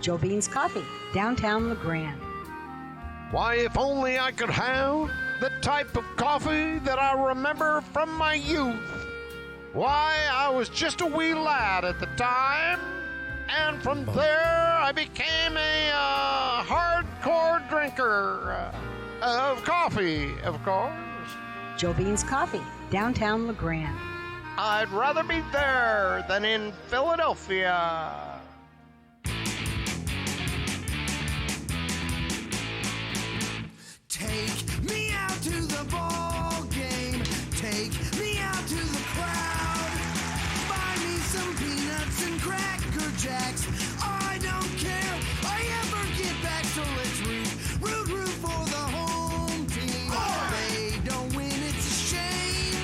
Jovine's Coffee, downtown LeGrand. Why, if only I could have the type of coffee that I remember from my youth. Why, I was just a wee lad at the time, and from there I became a hardcore drinker of coffee, of course. Jovine's Coffee, downtown LeGrand. I'd rather be there than in Philadelphia. Take me out to the ball game. Take me out to the crowd. Buy me some peanuts and Cracker Jacks. I don't care. I ever get back, so let's root for the home team. They don't win, it's a shame.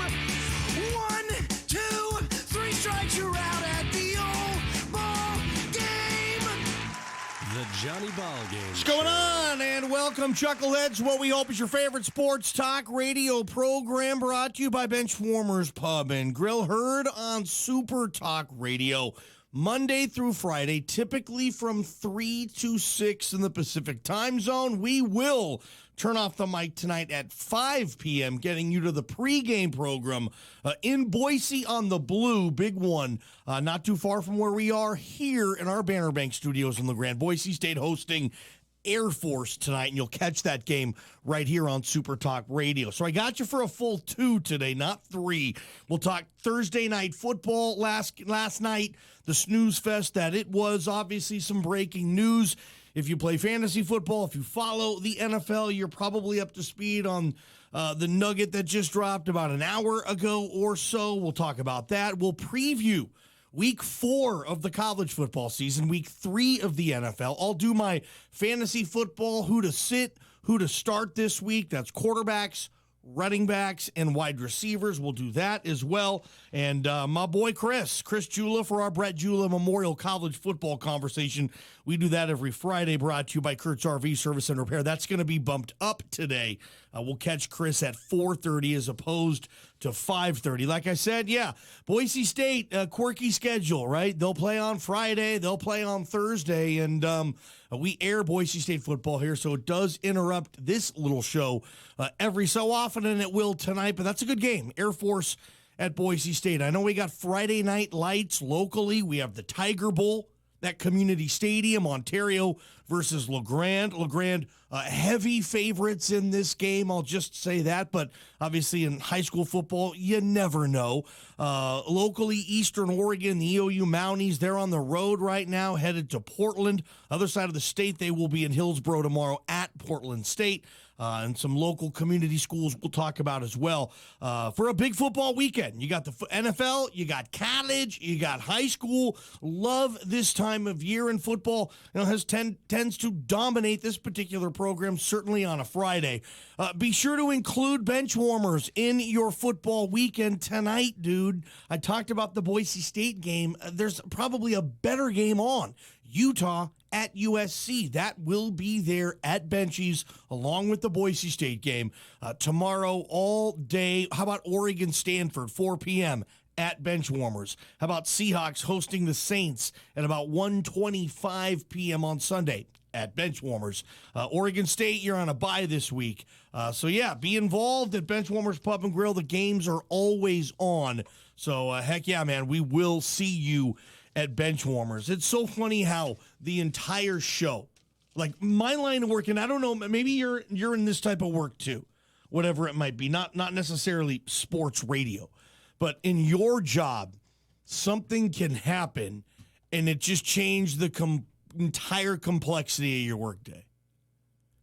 1, 2, 3 strikes, you're out at the old ball game. The Johnny Ballgame. What's going on? And welcome, Chuckleheads, what we hope is your favorite sports talk radio program, brought to you by Benchwarmers Pub and Grill, heard on Super Talk Radio Monday through Friday, typically from 3 to 6 in the Pacific time zone. We will turn off the mic tonight at 5 p.m., getting you to the pregame program in Boise on the Blue. Big one, not too far from where we are here in our Banner Bank studios in LeGrand. Boise State hosting Air Force tonight, and you'll catch that game right here on Super Talk Radio. So I got you for a full 2 today, not 3. We'll talk Thursday night football. Last night, the snooze fest that it was. Obviously some breaking news. If you play fantasy football, if you follow the NFL, you're probably up to speed on the nugget that just dropped about an hour ago or so. We'll talk about that. We'll preview Week 4 of the college football season, Week 3 of the NFL. I'll do my fantasy football, who to sit, who to start this week. That's quarterbacks, running backs, and wide receivers. We'll do that as well. And my boy Chris Jula for our Brett Jula Memorial College football conversation. We do that every Friday, brought to you by Kurt's RV Service and Repair. That's going to be bumped up today. We'll catch Chris at 4:30 as opposed to 5:30. Like I said, yeah, Boise State, quirky schedule, right? They'll play on Friday, they'll play on Thursday, and we air Boise State football here, so it does interrupt this little show every so often, and it will tonight, but that's a good game. Air Force at Boise State. I know we got Friday night lights locally. We have the Tiger Bowl at Community Stadium, Ontario versus LeGrand. LeGrand, heavy favorites in this game, I'll just say that, but obviously in high school football, you never know. Locally, Eastern Oregon, the EOU Mounties, they're on the road right now, headed to Portland. Other side of the state, they will be in Hillsboro tomorrow at Portland State. And some local community schools we'll talk about as well for a big football weekend. You got the NFL, you got college, you got high school. Love this time of year in football. You know, tends to dominate this particular program, certainly on a Friday. Be sure to include Benchwarmers in your football weekend tonight, dude. I talked about the Boise State game. There's probably a better game on. Utah at USC. That will be there at Benchies along with the Boise State game. Tomorrow all day. How about Oregon Stanford, 4 p.m. at Benchwarmers? How about Seahawks hosting the Saints at about 1:25 p.m. on Sunday at Benchwarmers? Oregon State, you're on a bye this week. So yeah, be involved at Benchwarmers Pub and Grill. The games are always on. So heck yeah, man, we will see you at Benchwarmers. It's so funny how the entire show, like my line of work, and I don't know, maybe you're in this type of work too, whatever it might be, not necessarily sports radio, but in your job, something can happen and it just changed the entire complexity of your workday.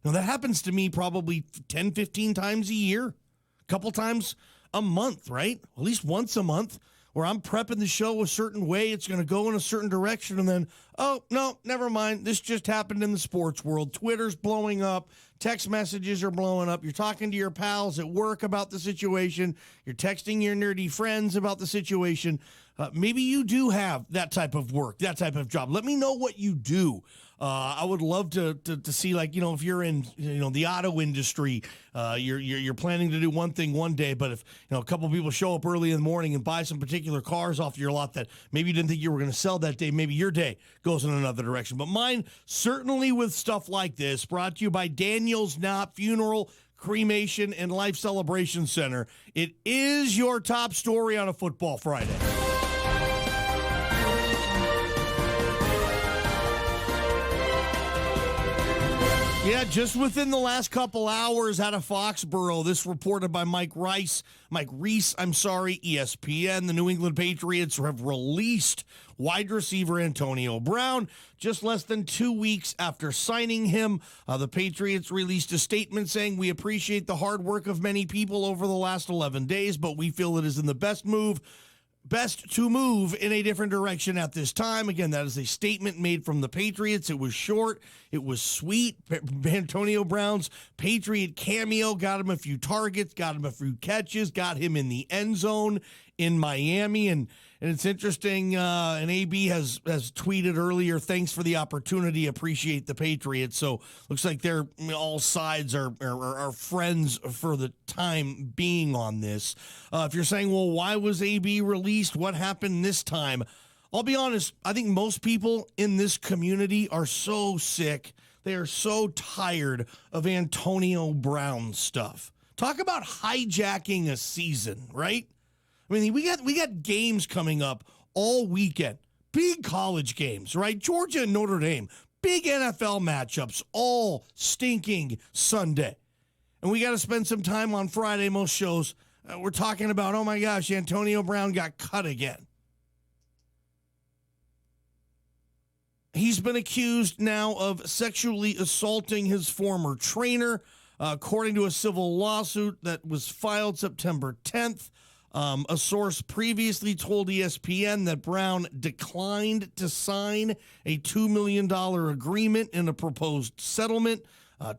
Now that happens to me probably 10, 15 times a year, a couple times a month, right? At least once a month, where I'm prepping the show a certain way, it's going to go in a certain direction, and then, oh, no, never mind. This just happened in the sports world. Twitter's blowing up. Text messages are blowing up. You're talking to your pals at work about the situation. You're texting your nerdy friends about the situation. Maybe you do have that type of work, that type of job. Let me know what you do. I would love to see, like, if you're in, the auto industry, you're planning to do one thing one day, but if, a couple people show up early in the morning and buy some particular cars off your lot that maybe you didn't think you were going to sell that day, maybe your day goes in another direction. But mine, certainly with stuff like this, brought to you by Daniel's Knott Funeral, Cremation, and Life Celebration Center. It is your top story on a Football Friday. Yeah, just within the last couple hours out of Foxborough, this reported by Mike Reese, ESPN. The New England Patriots have released wide receiver Antonio Brown just less than 2 weeks after signing him. The Patriots released a statement saying, "We appreciate the hard work of many people over the last 11 days, but we feel it is in the best to move in a different direction at this time." Again, that is a statement made from the Patriots. It was short. It was sweet. Antonio Brown's Patriot cameo got him a few targets, got him a few catches, got him in the end zone in Miami. And it's interesting, and AB has tweeted earlier, "Thanks for the opportunity. Appreciate the Patriots." So looks like they're all sides are friends for the time being on this. If you're saying, well, why was AB released? What happened this time? I'll be honest, I think most people in this community are so sick. They are so tired of Antonio Brown stuff. Talk about hijacking a season, right? I mean, we got games coming up all weekend. Big college games, right? Georgia and Notre Dame. Big NFL matchups all stinking Sunday. And we got to spend some time on Friday. Most shows, we're talking about, oh my gosh, Antonio Brown got cut again. He's been accused now of sexually assaulting his former trainer, according to a civil lawsuit that was filed September 10th. A source previously told ESPN that Brown declined to sign a $2 million agreement in a proposed settlement.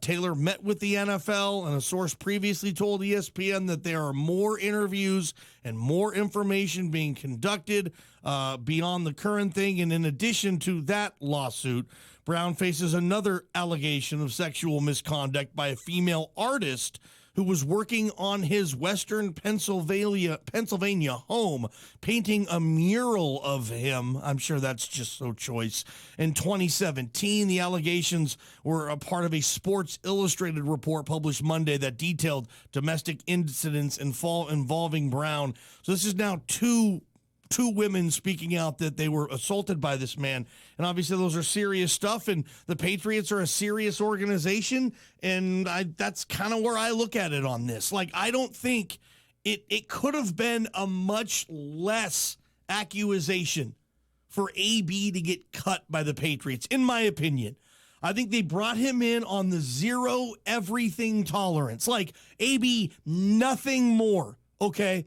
Taylor met with the NFL, and a source previously told ESPN that there are more interviews and more information being conducted beyond the current thing. And in addition to that lawsuit, Brown faces another allegation of sexual misconduct by a female artist who was working on his Western Pennsylvania home, painting a mural of him. I'm sure that's just so choice. In 2017, the allegations were a part of a Sports Illustrated report published Monday that detailed domestic incidents involving Brown. So this is now two women speaking out that they were assaulted by this man. And obviously those are serious stuff, and the Patriots are a serious organization, and that's kind of where I look at it on this. Like, I don't think it could have been a much less accusation for AB to get cut by the Patriots, in my opinion. I think they brought him in on the zero everything tolerance. Like, AB, nothing more, okay?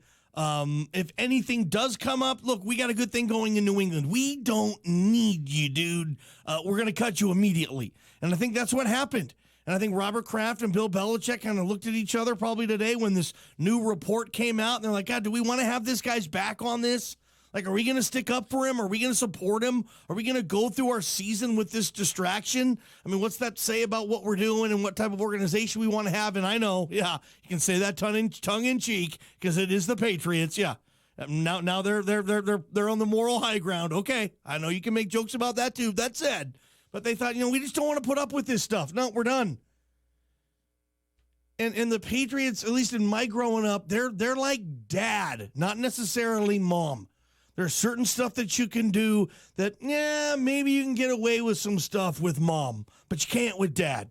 If anything does come up, look, we got a good thing going in New England. We don't need you, dude. We're going to cut you immediately. And I think that's what happened. And I think Robert Kraft and Bill Belichick kind of looked at each other probably today when this new report came out. And they're like, God, do we want to have this guy's back on this? Like, are we going to stick up for him? Are we going to support him? Are we going to go through our season with this distraction? I mean, what's that say about what we're doing and what type of organization we want to have? And I know, yeah, you can say that tongue in cheek because it is the Patriots. Yeah, now they're on the moral high ground. Okay, I know you can make jokes about that too. That said, but they thought, we just don't want to put up with this stuff. No, we're done. And the Patriots, at least in my growing up, they're like dad, not necessarily mom. There's certain stuff that you can do that, maybe you can get away with some stuff with mom, but you can't with dad.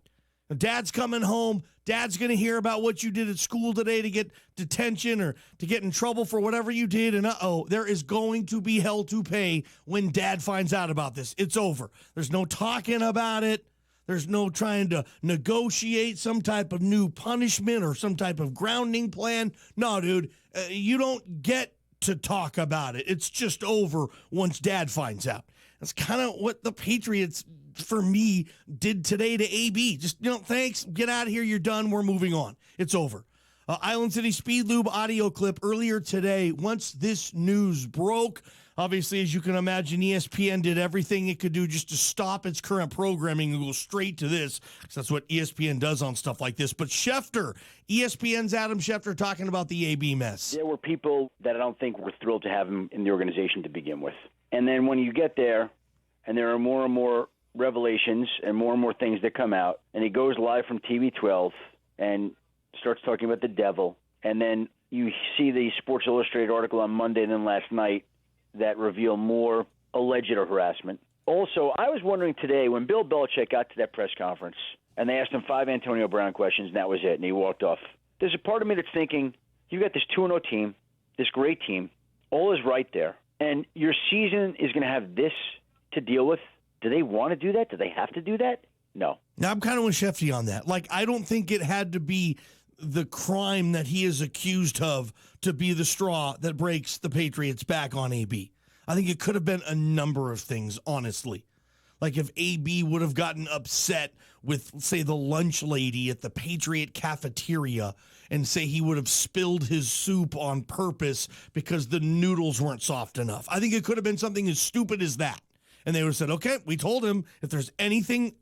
Dad's coming home. Dad's going to hear about what you did at school today to get detention or to get in trouble for whatever you did. And there is going to be hell to pay when dad finds out about this. It's over. There's no talking about it. There's no trying to negotiate some type of new punishment or some type of grounding plan. No, dude, you don't get to talk about it. It's just over once dad finds out. That's kind of what the Patriots, for me, did today to AB. Just, thanks, get out of here, you're done, we're moving on. It's over. Island City Speed Lube audio clip earlier today. Once this news broke, obviously, as you can imagine, ESPN did everything it could do just to stop its current programming and go straight to this, because that's what ESPN does on stuff like this. But Schefter, ESPN's Adam Schefter, talking about the AB mess. There were people that I don't think were thrilled to have him in the organization to begin with. And then when you get there, and there are more and more revelations and more things that come out, and he goes live from TV 12 and starts talking about the devil, and then you see the Sports Illustrated article on Monday and then last night that reveal more alleged harassment. Also, I was wondering today when Bill Belichick got to that press conference and they asked him 5 Antonio Brown questions and that was it, and he walked off. There's a part of me that's thinking, you got this 2-0 team, this great team, all is right there, and your season is going to have this to deal with. Do they want to do that? Do they have to do that? No. Now, I'm kind of with Shefty on that. Like, I don't think it had to be the crime that he is accused of to be the straw that breaks the Patriots back on AB. I think it could have been a number of things, honestly. Like if AB would have gotten upset with, say, the lunch lady at the Patriot cafeteria and say he would have spilled his soup on purpose because the noodles weren't soft enough. I think it could have been something as stupid as that. And they would have said, okay, we told him if there's anything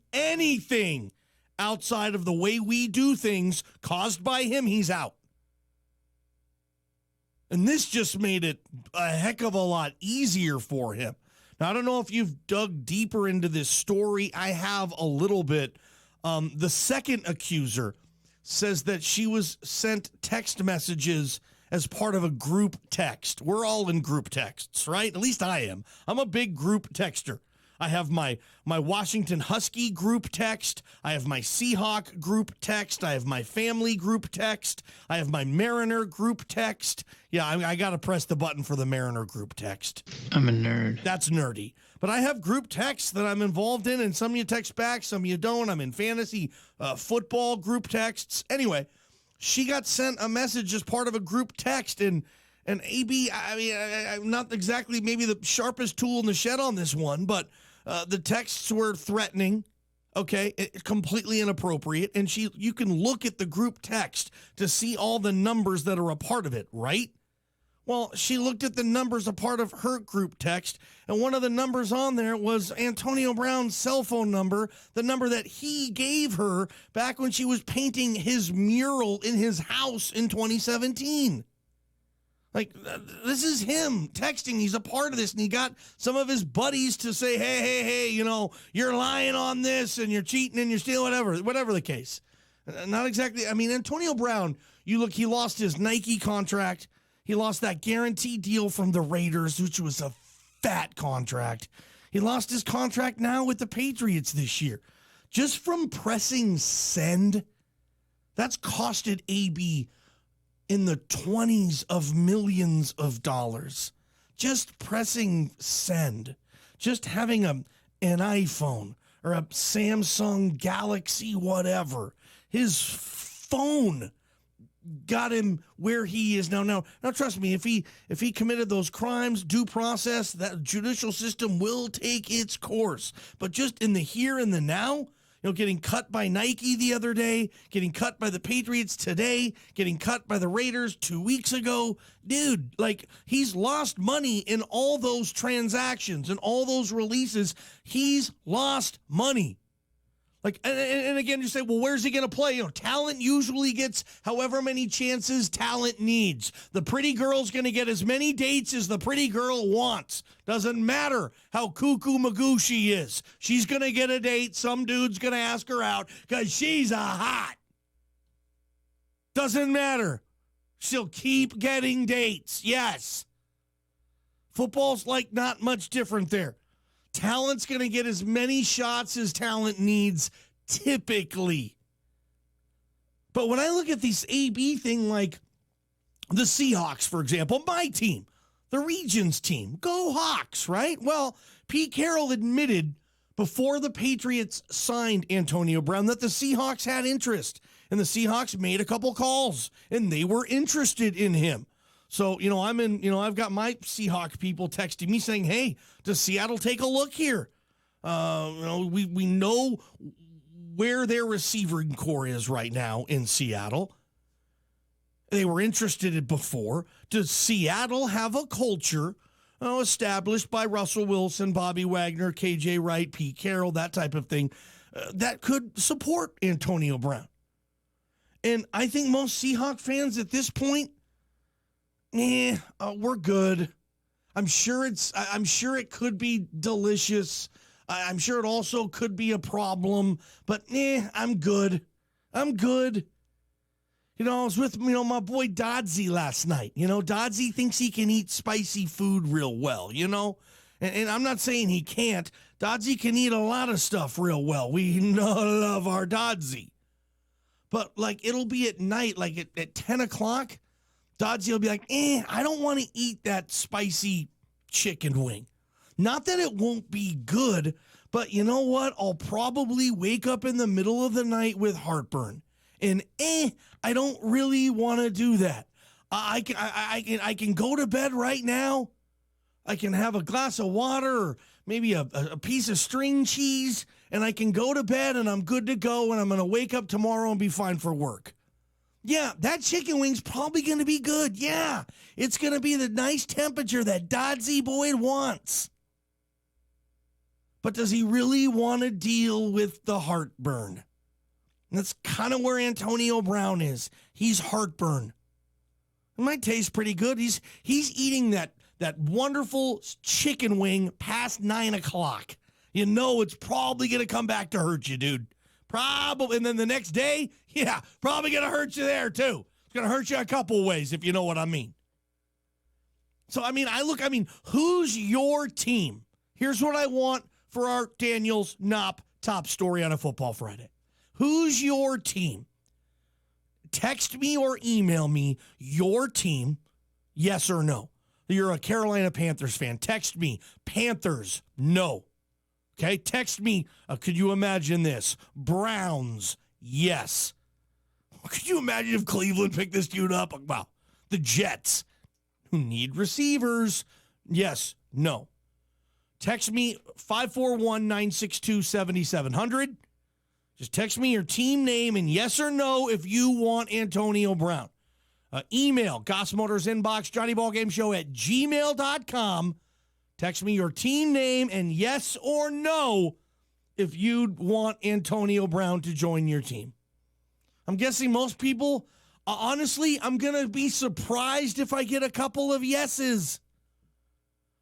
outside of the way we do things caused by him, he's out. And this just made it a heck of a lot easier for him. Now, I don't know if you've dug deeper into this story. I have a little bit. The second accuser says that she was sent text messages as part of a group text. We're all in group texts, right? At least I am. I'm a big group texter. I have my Washington Husky group text. I have my Seahawk group text. I have my family group text. I have my Mariner group text. Yeah, I got to press the button for the Mariner group text. I'm a nerd. That's nerdy. But I have group texts that I'm involved in, and some of you text back, some of you don't. I'm in fantasy football group texts. Anyway, she got sent a message as part of a group text, and AB, I mean, I'm not exactly maybe the sharpest tool in the shed on this one, but the texts were threatening, okay, completely inappropriate, and you can look at the group text to see all the numbers that are a part of it, right? Well, she looked at the numbers a part of her group text, and one of the numbers on there was Antonio Brown's cell phone number, the number that he gave her back when she was painting his mural in his house in 2017. Like, this is him texting. He's a part of this, and he got some of his buddies to say, hey, you know, you're lying on this, and you're cheating, and you're stealing, whatever the case. Not exactly. I mean, Antonio Brown, you look, he lost his Nike contract. He lost that guarantee deal from the Raiders, which was a fat contract. He lost his contract now with the Patriots this year. Just from pressing send, that's costed AB in the 20s of millions of dollars. Just pressing send, just having an iPhone or a Samsung Galaxy whatever. His phone got him where he is now. Now, trust me, if he committed those crimes, due process, that judicial system will take its course. But just in the here and the now, you know, getting cut by Nike the other day, getting cut by the Patriots today, getting cut by the Raiders 2 weeks ago. Dude, like, he's lost money in all those transactions and all those releases. He's lost money. Like, and again, you say, well, where's he going to play? You know, talent usually gets however many chances talent needs. The pretty girl's going to get as many dates as the pretty girl wants. Doesn't matter how cuckoo-magoo she is. She's going to get a date. Some dude's going to ask her out because she's a hot. Doesn't matter. She'll keep getting dates. Yes. Football's like not much different there. Talent's going to get as many shots as talent needs, typically. But when I look at this AB thing, like the Seahawks, for example, my team, the Regions team, go Hawks, right? Well, Pete Carroll admitted before the Patriots signed Antonio Brown that the Seahawks had interest, and the Seahawks made a couple calls, and they were interested in him. So, you know, I've got my Seahawk people texting me saying, hey, does Seattle take a look here? You know, we know where their receiving core is right now in Seattle. They were interested in before. Does Seattle have a culture established by Russell Wilson, Bobby Wagner, KJ Wright, Pete Carroll, that type of thing, that could support Antonio Brown? And I think most Seahawk fans at this point, we're good. I'm sure it could be delicious. I'm sure it also could be a problem, but I'm good. I'm good. I was with, my boy Dodsey last night. Dodsey thinks he can eat spicy food real well, And I'm not saying he can't. Dodsey can eat a lot of stuff real well. We love our Dodsey. But, it'll be at night, at 10 o'clock, Dodsey will be like, I don't want to eat that spicy chicken wing. Not that it won't be good, but you know what? I'll probably wake up in the middle of the night with heartburn. And I don't really want to do that. I can go to bed right now. I can have a glass of water or maybe a piece of string cheese, and I can go to bed and I'm good to go, and I'm going to wake up tomorrow and be fine for work. Yeah, that chicken wing's probably going to be good. Yeah, it's going to be the nice temperature that Dodsey Boyd wants. But does he really want to deal with the heartburn? And that's kind of where Antonio Brown is. He's heartburn. It might taste pretty good. He's eating that wonderful chicken wing past 9 o'clock. It's probably going to come back to hurt you, dude. Probably. And then the next day, probably going to hurt you there, too. It's going to hurt you a couple ways, if you know what I mean. So, who's your team? Here's what I want for our Daniels Knopp top story on a Football Friday. Who's your team? Text me or email me your team, yes or no. You're a Carolina Panthers fan. Text me, Panthers, no. Okay, text me, could you imagine this? Browns, yes. Could you imagine if Cleveland picked this dude up? Wow. The Jets, who need receivers, yes, no. Text me, 541-962-7700. Just text me your team name and yes or no if you want Antonio Brown. Email, Goss Motors Inbox, JohnnyBallGameShow@gmail.com. Text me your team name and yes or no if you'd want Antonio Brown to join your team. I'm guessing most people, honestly, I'm going to be surprised if I get a couple of yeses.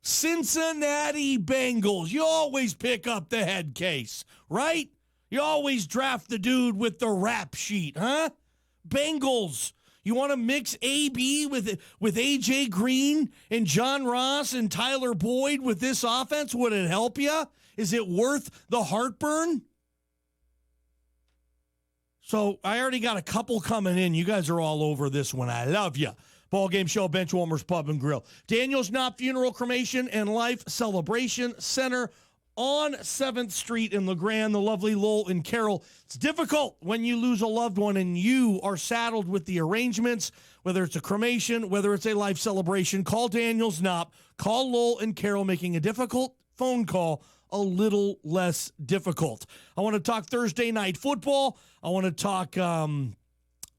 Cincinnati Bengals. You always pick up the head case, right? You always draft the dude with the rap sheet, huh? Bengals. You want to mix AB with A.J. Green and John Ross and Tyler Boyd with this offense? Would it help you? Is it worth the heartburn? So I already got a couple coming in. You guys are all over this one. I love you. Ballgame Show, Benchwarmers Pub and Grill. Daniels Knopp Funeral, Cremation, and Life Celebration Center on 7th Street in LeGrand, the lovely Lowell and Carroll. It's difficult when you lose a loved one and you are saddled with the arrangements, whether it's a cremation, whether it's a life celebration. Call Daniels Knopp. Call Lowell and Carroll, making a difficult phone call a little less difficult. I want to talk Thursday night football. I want to talk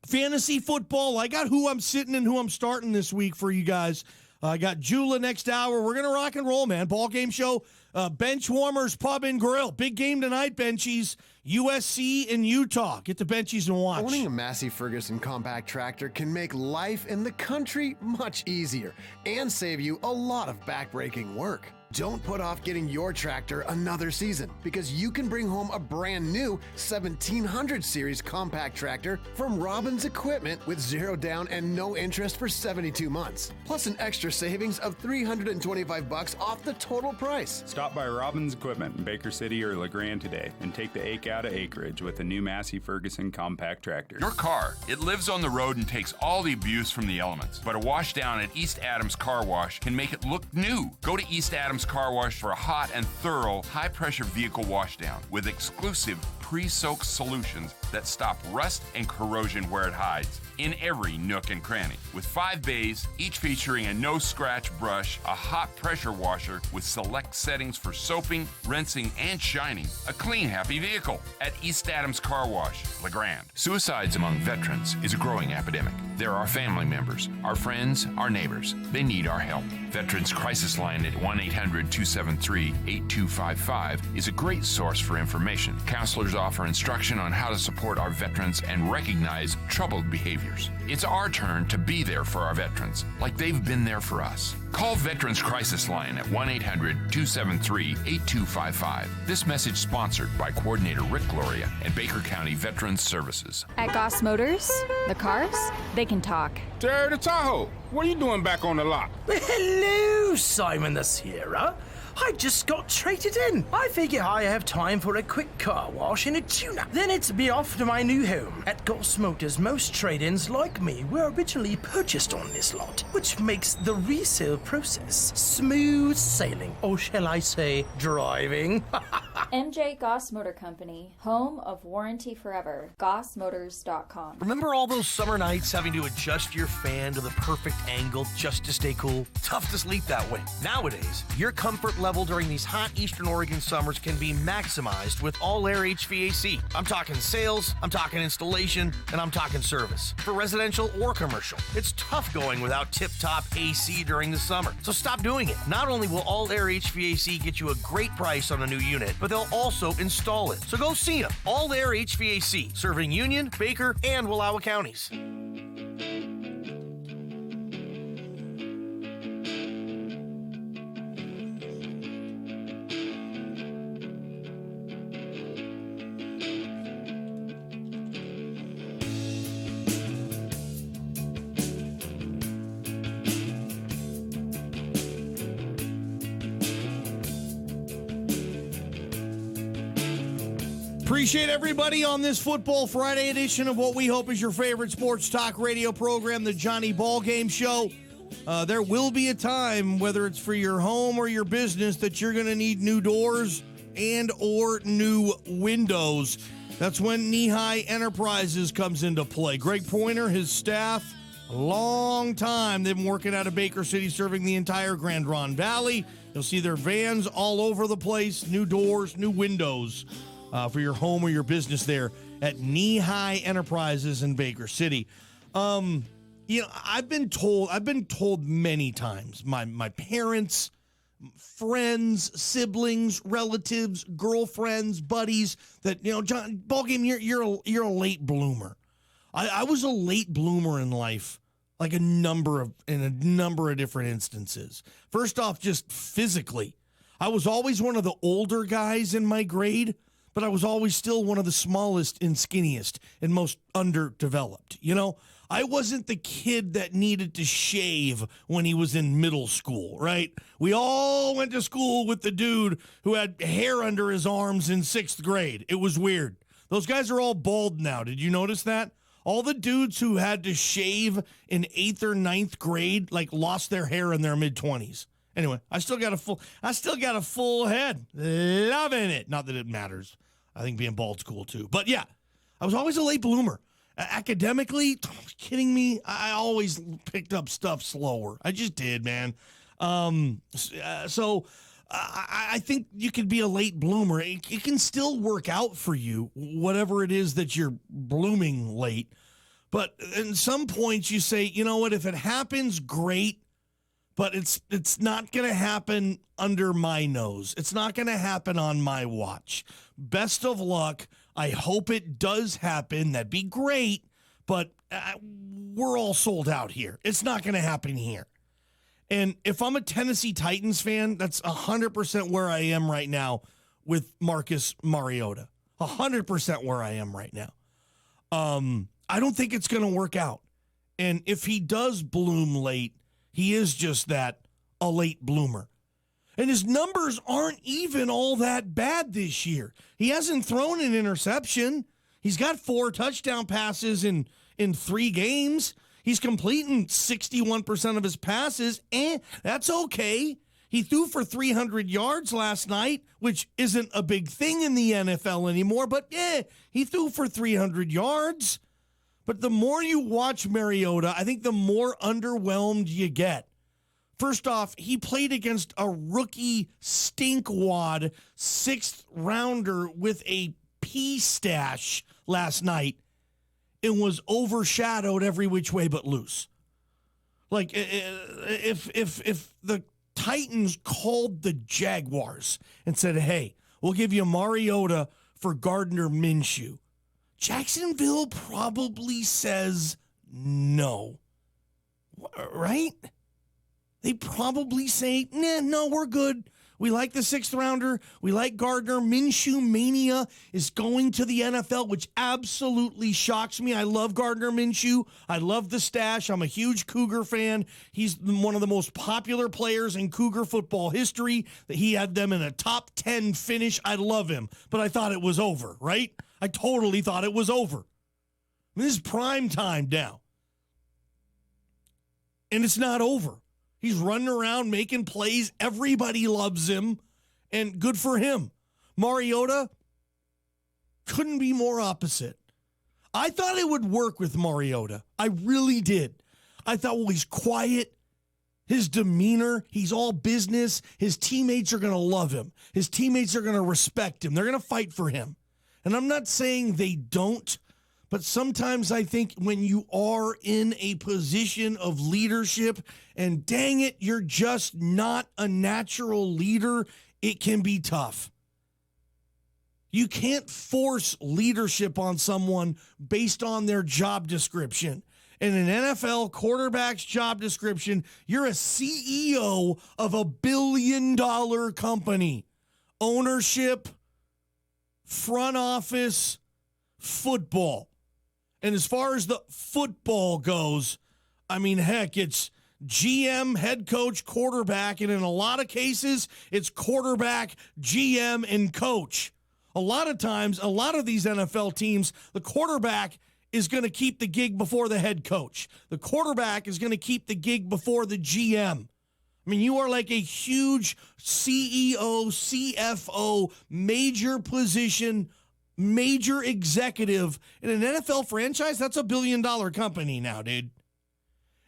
fantasy football. I got who I'm sitting and who I'm starting this week for you guys. I got Jula next hour. We're going to rock and roll, man. Ball Game Show, Benchwarmers Pub and Grill. Big game tonight, Benchies. USC and Utah. Get the Benchies and watch. Owning a Massey Ferguson compact tractor can make life in the country much easier and save you a lot of backbreaking work. Don't put off getting your tractor another season, because you can bring home a brand new 1700 series compact tractor from Robbins Equipment with zero down and no interest for 72 months, plus an extra savings of $325 off the total price. Stop by Robbins Equipment in Baker City or LeGrand today and take the ache out of acreage with the new Massey Ferguson compact tractor. Your car, it lives on the road and takes all the abuse from the elements, but a wash down at East Adams Car Wash can make it look new. Go to East Adams Car Wash for a hot and thorough high-pressure vehicle washdown with exclusive pre-soak solutions that stop rust and corrosion where it hides in every nook and cranny. With 5 bays, each featuring a no-scratch brush, a hot pressure washer with select settings for soaping, rinsing, and shining. A clean, happy vehicle at East Adams Car Wash, LeGrand. Suicides among veterans is a growing epidemic. They're our family members, our friends, our neighbors. They need our help. Veterans Crisis Line at 1-800-273-8255 is a great source for information. Counselors offer instruction on how to support our veterans and recognize troubled behaviors. It's our turn to be there for our veterans, like they've been there for us. Call Veterans Crisis Line at 1-800-273-8255. This message sponsored by Coordinator Rick Gloria and Baker County Veterans Services. At Goss Motors, the cars, they can talk. Terry the Tahoe, what are you doing back on the lot? Hello, Simon the Sierra. I just got traded in. I figure I have time for a quick car wash and a tune-up. Then it's be off to my new home. At Goss Motors, most trade-ins like me were originally purchased on this lot, which makes the resale process smooth sailing, or shall I say, driving. MJ Goss Motor Company, home of warranty forever. GossMotors.com. Remember all those summer nights having to adjust your fan to the perfect angle just to stay cool? Tough to sleep that way. Nowadays, your comfort level during these hot Eastern Oregon summers can be maximized with All Air HVAC. I'm talking sales, I'm talking installation, and I'm talking service. For residential or commercial, it's tough going without tip-top AC during the summer. So stop doing it. Not only will All Air HVAC get you a great price on a new unit, but they'll also install it. So go see them. All Air HVAC, serving Union, Baker, and Wallowa counties. Appreciate everybody on this Football Friday edition of what we hope is your favorite sports talk radio program, the Johnny Ballgame Show. There will be a time, whether it's for your home or your business, that you're going to need new doors and or new windows. That's when Knee-High Enterprises comes into play. Greg Pointer, his staff, a long time. They've been working out of Baker City, serving the entire Grand Ronde Valley. You'll see their vans all over the place, new doors, new windows. For your home or your business there at Knee-High Enterprises in Baker City. I've been told many times, my parents, friends, siblings, relatives, girlfriends, buddies, that, John, Ballgame, you're a late bloomer. I was a late bloomer in life, like in a number of different instances. First off, just physically, I was always one of the older guys in my grade, but I was always still one of the smallest and skinniest and most underdeveloped. I wasn't the kid that needed to shave when he was in middle school, right? We all went to school with the dude who had hair under his arms in 6th grade. It was weird. Those guys are all bald now. Did you notice that? All the dudes who had to shave in 8th or 9th grade, lost their hair in their mid-20s. Anyway, I still got a full head. Loving it. Not that it matters. I think being bald's cool too. But yeah, I was always a late bloomer. Academically, kidding me? I always picked up stuff slower. I just did, man. So I think you could be a late bloomer. It can still work out for you, whatever it is that you're blooming late. But at some points you say, you know what, if it happens, great. But it's not going to happen under my nose. It's not going to happen on my watch. Best of luck. I hope it does happen. That'd be great. But we're all sold out here. It's not going to happen here. And if I'm a Tennessee Titans fan, that's 100% where I am right now with Marcus Mariota. 100% where I am right now. I don't think it's going to work out. And if he does bloom late, he is just that, a late bloomer. And his numbers aren't even all that bad this year. He hasn't thrown an interception. He's got 4 touchdown passes in 3 games. He's completing 61% of his passes, and that's okay. He threw for 300 yards last night, which isn't a big thing in the NFL anymore, but he threw for 300 yards. But the more you watch Mariota, I think the more underwhelmed you get. First off, he played against a rookie stinkwad 6th rounder with a pea stash last night and was overshadowed every which way but loose. Like, if the Titans called the Jaguars and said, hey, we'll give you Mariota for Gardner Minshew, Jacksonville probably says no. Right? They probably say, no, we're good. We like the 6th rounder. We like Gardner. Minshew mania is going to the NFL, which absolutely shocks me. I love Gardner Minshew. I love the stash. I'm a huge Cougar fan. He's one of the most popular players in Cougar football history. He had them in a top 10 finish. I love him, but I thought it was over, right? I totally thought it was over. This is prime time now. And it's not over. He's running around making plays. Everybody loves him, and good for him. Mariota couldn't be more opposite. I thought it would work with Mariota. I really did. I thought, well, he's quiet. His demeanor, he's all business. His teammates are going to love him. His teammates are going to respect him. They're going to fight for him. And I'm not saying they don't, but sometimes I think when you are in a position of leadership and dang it, you're just not a natural leader, it can be tough. You can't force leadership on someone based on their job description. In an NFL quarterback's job description, you're a CEO of $1 billion company. Ownership, front office, football. And as far as the football goes, I mean, heck, it's GM, head coach, quarterback, and in a lot of cases, it's quarterback, GM, and coach. A lot of times, a lot of these NFL teams, the quarterback is going to keep the gig before the head coach. The quarterback is going to keep the gig before the GM. I mean, you are like a huge CEO, CFO, major position, major executive in an NFL franchise. That's $1 billion company now, dude.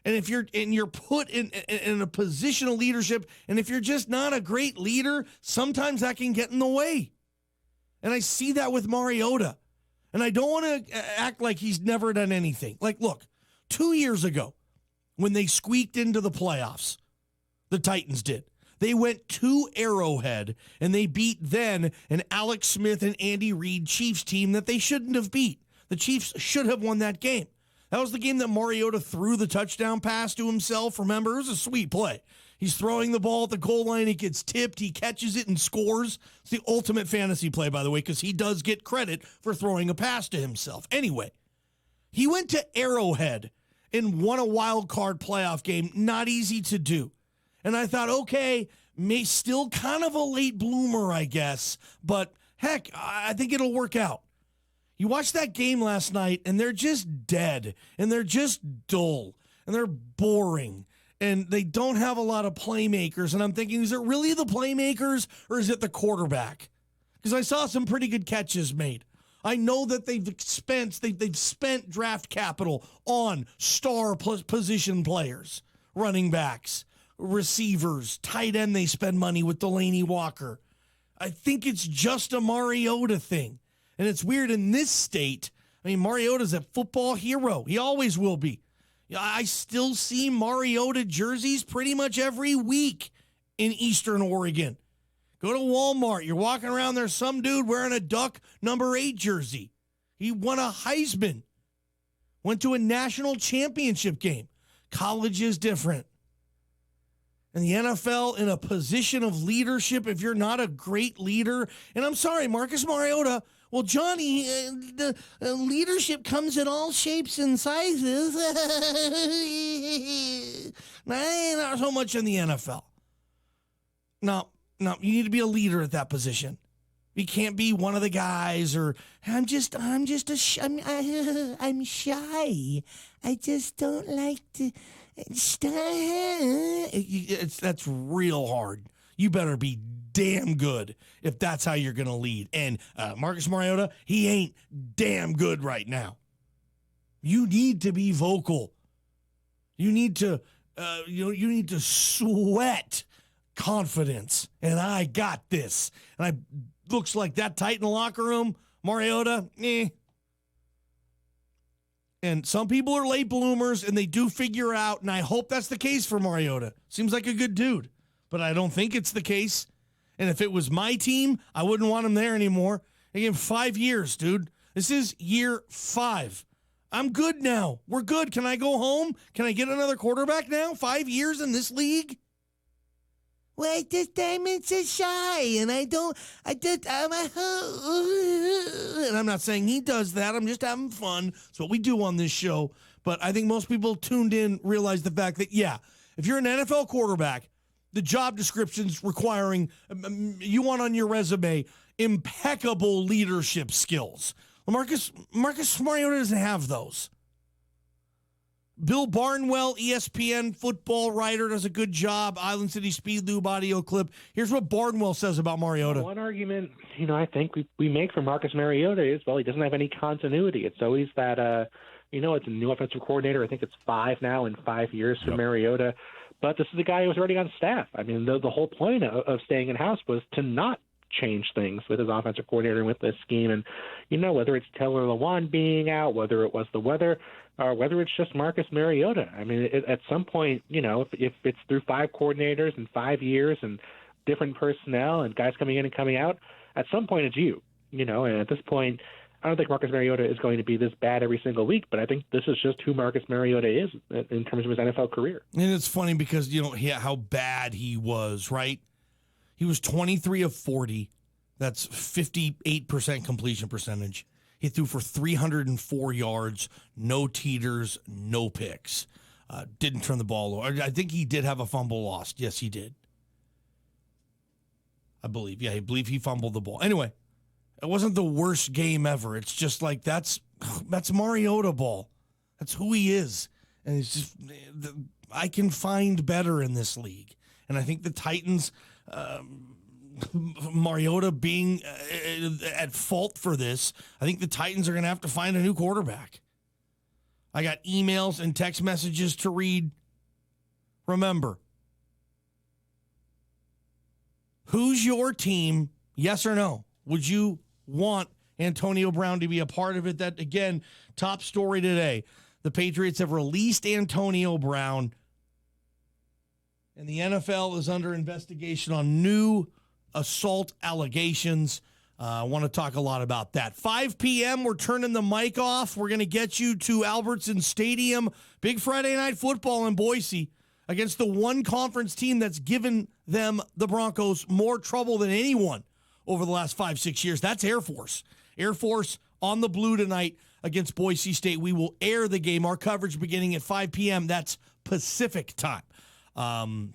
And if you're put in a position of leadership, and if you're just not a great leader, sometimes that can get in the way. And I see that with Mariota. And I don't want to act like he's never done anything. Like, look, 2 years ago, when they squeaked into the playoffs, the Titans did. They went to Arrowhead, and they beat then an Alex Smith and Andy Reid Chiefs team that they shouldn't have beat. The Chiefs should have won that game. That was the game that Mariota threw the touchdown pass to himself. Remember, it was a sweet play. He's throwing the ball at the goal line. He gets tipped. He catches it and scores. It's the ultimate fantasy play, by the way, because he does get credit for throwing a pass to himself. Anyway, he went to Arrowhead and won a wild card playoff game. Not easy to do. And I thought, okay, still kind of a late bloomer, I guess. But heck, I think it'll work out. You watched that game last night, and they're just dead, and they're just dull, and they're boring. And they don't have a lot of playmakers. And I'm thinking, is it really the playmakers or is it the quarterback? Because I saw some pretty good catches made. I know that they've spent draft capital on star position players, running backs, receivers, tight end. They spend money with Delaney Walker. I think it's just a Mariota thing. And it's weird in this state. I mean, Mariota's a football hero. He always will be. I still see Mariota jerseys pretty much every week in Eastern Oregon. Go to Walmart. You're walking around, there's some dude wearing a Duck number 8 jersey. He won a Heisman. Went to a national championship game. College is different. And the NFL in a position of leadership, if you're not a great leader, and I'm sorry, Marcus Mariota, well, Johnny, the leadership comes in all shapes and sizes. Not so much in the NFL. No, you need to be a leader at that position. You can't be one of the guys, or I'm shy. I just don't like to That's real hard. You better be damn good if that's how you're going to lead. And Marcus Mariota, he ain't damn good right now. You need to be vocal. You need to, you need to sweat confidence. And I got this. And looks like that tight in the locker room, Mariota, And some people are late bloomers, and they do figure out, and I hope that's the case for Mariota. Seems like a good dude, but I don't think it's the case. And if it was my team, I wouldn't want him there anymore. Again, 5 years, dude. This is year 5. I'm good now. We're good. Can I go home? Can I get another quarterback now? 5 years in this league? Well, this Diamond's so shy, and I'm not saying he does that. I'm just having fun. It's what we do on this show. But I think most people tuned in realize the fact that, yeah, if you're an NFL quarterback, the job description's requiring, you want on your resume, impeccable leadership skills. Marcus Mariota doesn't have those. Bill Barnwell, ESPN football writer, does a good job. Island City Speed Lube audio clip. Here's what Barnwell says about Mariota. One argument, I think we make for Marcus Mariota is, well, he doesn't have any continuity. It's always that, it's a new offensive coordinator. I think it's 5 now in 5 years for Mariota. But this is a guy who was already on staff. I mean, the whole point of staying in-house was to not change things with his offensive coordinator and with this scheme. And, whether it's Taylor Lewan being out, whether it was the weather, or whether it's just Marcus Mariota. I mean, at some point, if it's through 5 coordinators in 5 years and different personnel and guys coming in and coming out, at some point it's you, and at this point, I don't think Marcus Mariota is going to be this bad every single week, but I think this is just who Marcus Mariota is in terms of his NFL career. And it's funny because, how bad he was, right? He was 23 of 40. That's 58% completion percentage. He threw for 304 yards, no teeters, no picks. Didn't turn the ball over. I think he did have a fumble lost. Yes, he did. I believe. Yeah, I believe he fumbled the ball. Anyway, it wasn't the worst game ever. It's just like that's Mariota ball. That's who he is. And it's just, I can find better in this league. And I think the Titans, Mariota being at fault for this, I think the Titans are going to have to find a new quarterback. I got emails and text messages to read. Remember, who's your team? Yes or no? Would you want Antonio Brown to be a part of it? That, again, top story today. The Patriots have released Antonio Brown, and the NFL is under investigation on new assault allegations. I want to talk a lot about that. 5 p.m., we're turning the mic off. We're going to get you to Albertson Stadium. Big Friday night football in Boise against the one conference team that's given them, the Broncos, more trouble than anyone over the last 5-6 years. That's Air Force. Air Force on the blue tonight against Boise State. We will air the game, our coverage beginning at 5 p.m. That's Pacific time.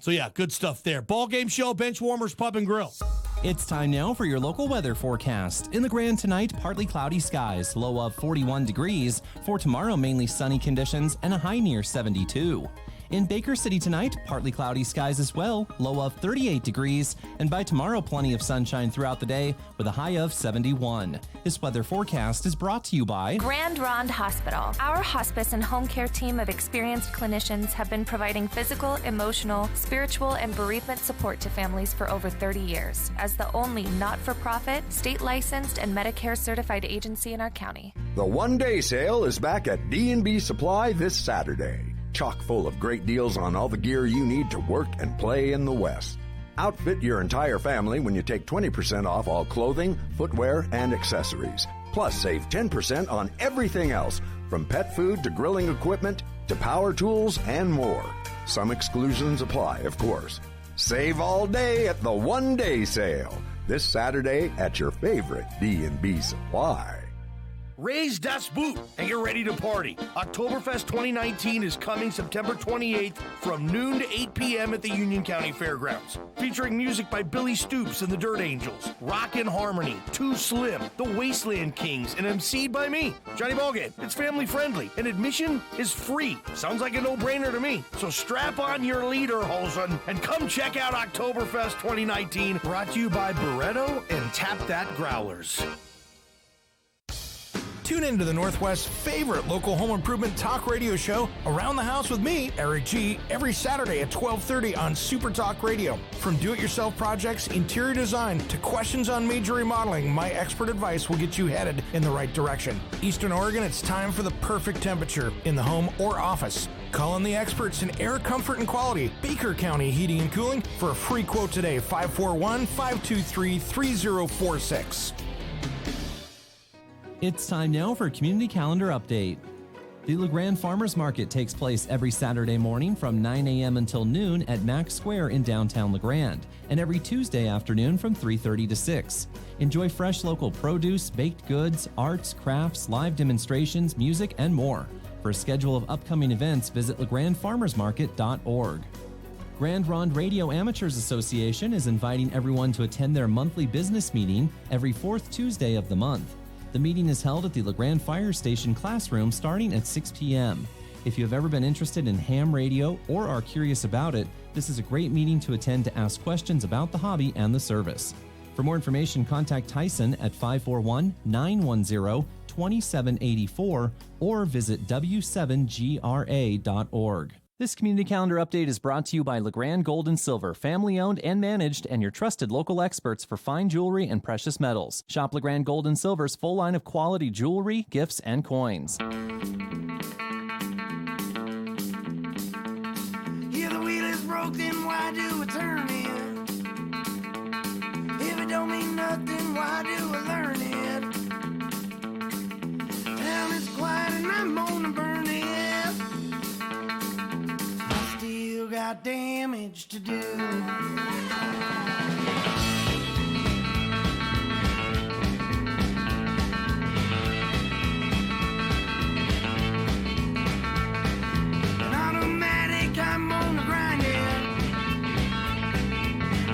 So, yeah, good stuff there. Ballgame show, Benchwarmers Pub and Grill. It's time now for your local weather forecast. In the Grand tonight, partly cloudy skies, low of 41 degrees. For tomorrow, mainly sunny conditions and a high near 72. In Baker City tonight, partly cloudy skies as well, low of 38 degrees, and by tomorrow, plenty of sunshine throughout the day with a high of 71. This weather forecast is brought to you by Grand Ronde Hospital. Our hospice and home care team of experienced clinicians have been providing physical, emotional, spiritual, and bereavement support to families for over 30 years as the only not-for-profit, state-licensed, and Medicare-certified agency in our county. The one-day sale is back at D&B Supply this Saturday. Chock full of great deals on all the gear you need to work and play in the West. Outfit your entire family when you take 20% off all clothing, footwear, and accessories. Plus, save 10% on everything else, from pet food to grilling equipment to power tools and more. Some exclusions apply, of course. Save all day at the one-day sale this Saturday at your favorite D&B Supply. Raise das Boot and get ready to party. Oktoberfest 2019 is coming September 28th from noon to 8 p.m. at the Union County Fairgrounds. Featuring music by Billy Stoops and the Dirt Angels, Rock in Harmony, Too Slim, the Wasteland Kings, and emceed by me, Johnny Ballgame. It's family friendly and admission is free. Sounds like a no-brainer to me. So strap on your lederhosen and come check out Oktoberfest 2019, brought to you by Barretto and Tap That Growlers. Tune into the Northwest's favorite local home improvement talk radio show, Around the House with me, Eric G., every Saturday at 12:30 on Super Talk Radio. From do-it-yourself projects, interior design, to questions on major remodeling, my expert advice will get you headed in the right direction. Eastern Oregon, it's time for the perfect temperature in the home or office. Call in the experts in air comfort and quality, Baker County Heating and Cooling, for a free quote today, 541-523-3046. It's time now for a community calendar update. The LeGrand Farmers Market takes place every Saturday morning from 9 a.m. until noon at Mack Square in downtown LeGrand, and every Tuesday afternoon from 3:30 to 6. Enjoy fresh local produce, baked goods, arts, crafts, live demonstrations, music, and more. For a schedule of upcoming events, visit legrandfarmersmarket.org. Grand Ronde Radio Amateurs Association is inviting everyone to attend their monthly business meeting every fourth Tuesday of the month. The meeting is held at the LeGrand Fire Station classroom starting at 6 p.m. If you have ever been interested in ham radio or are curious about it, this is a great meeting to attend to ask questions about the hobby and the service. For more information, contact Tyson at 541-910-2784 or visit w7gra.org. This community calendar update is brought to you by LeGrand Gold and Silver, family-owned and managed, and your trusted local experts for fine jewelry and precious metals. Shop LeGrand Gold and Silver's full line of quality jewelry, gifts, and coins. Yeah, the wheel is broke, then why do I turn it? If it don't mean nothing, why do I learn it? Town is quiet and I'm gonna burn it. Still got damage to do. An automatic, I'm on the grind, yeah.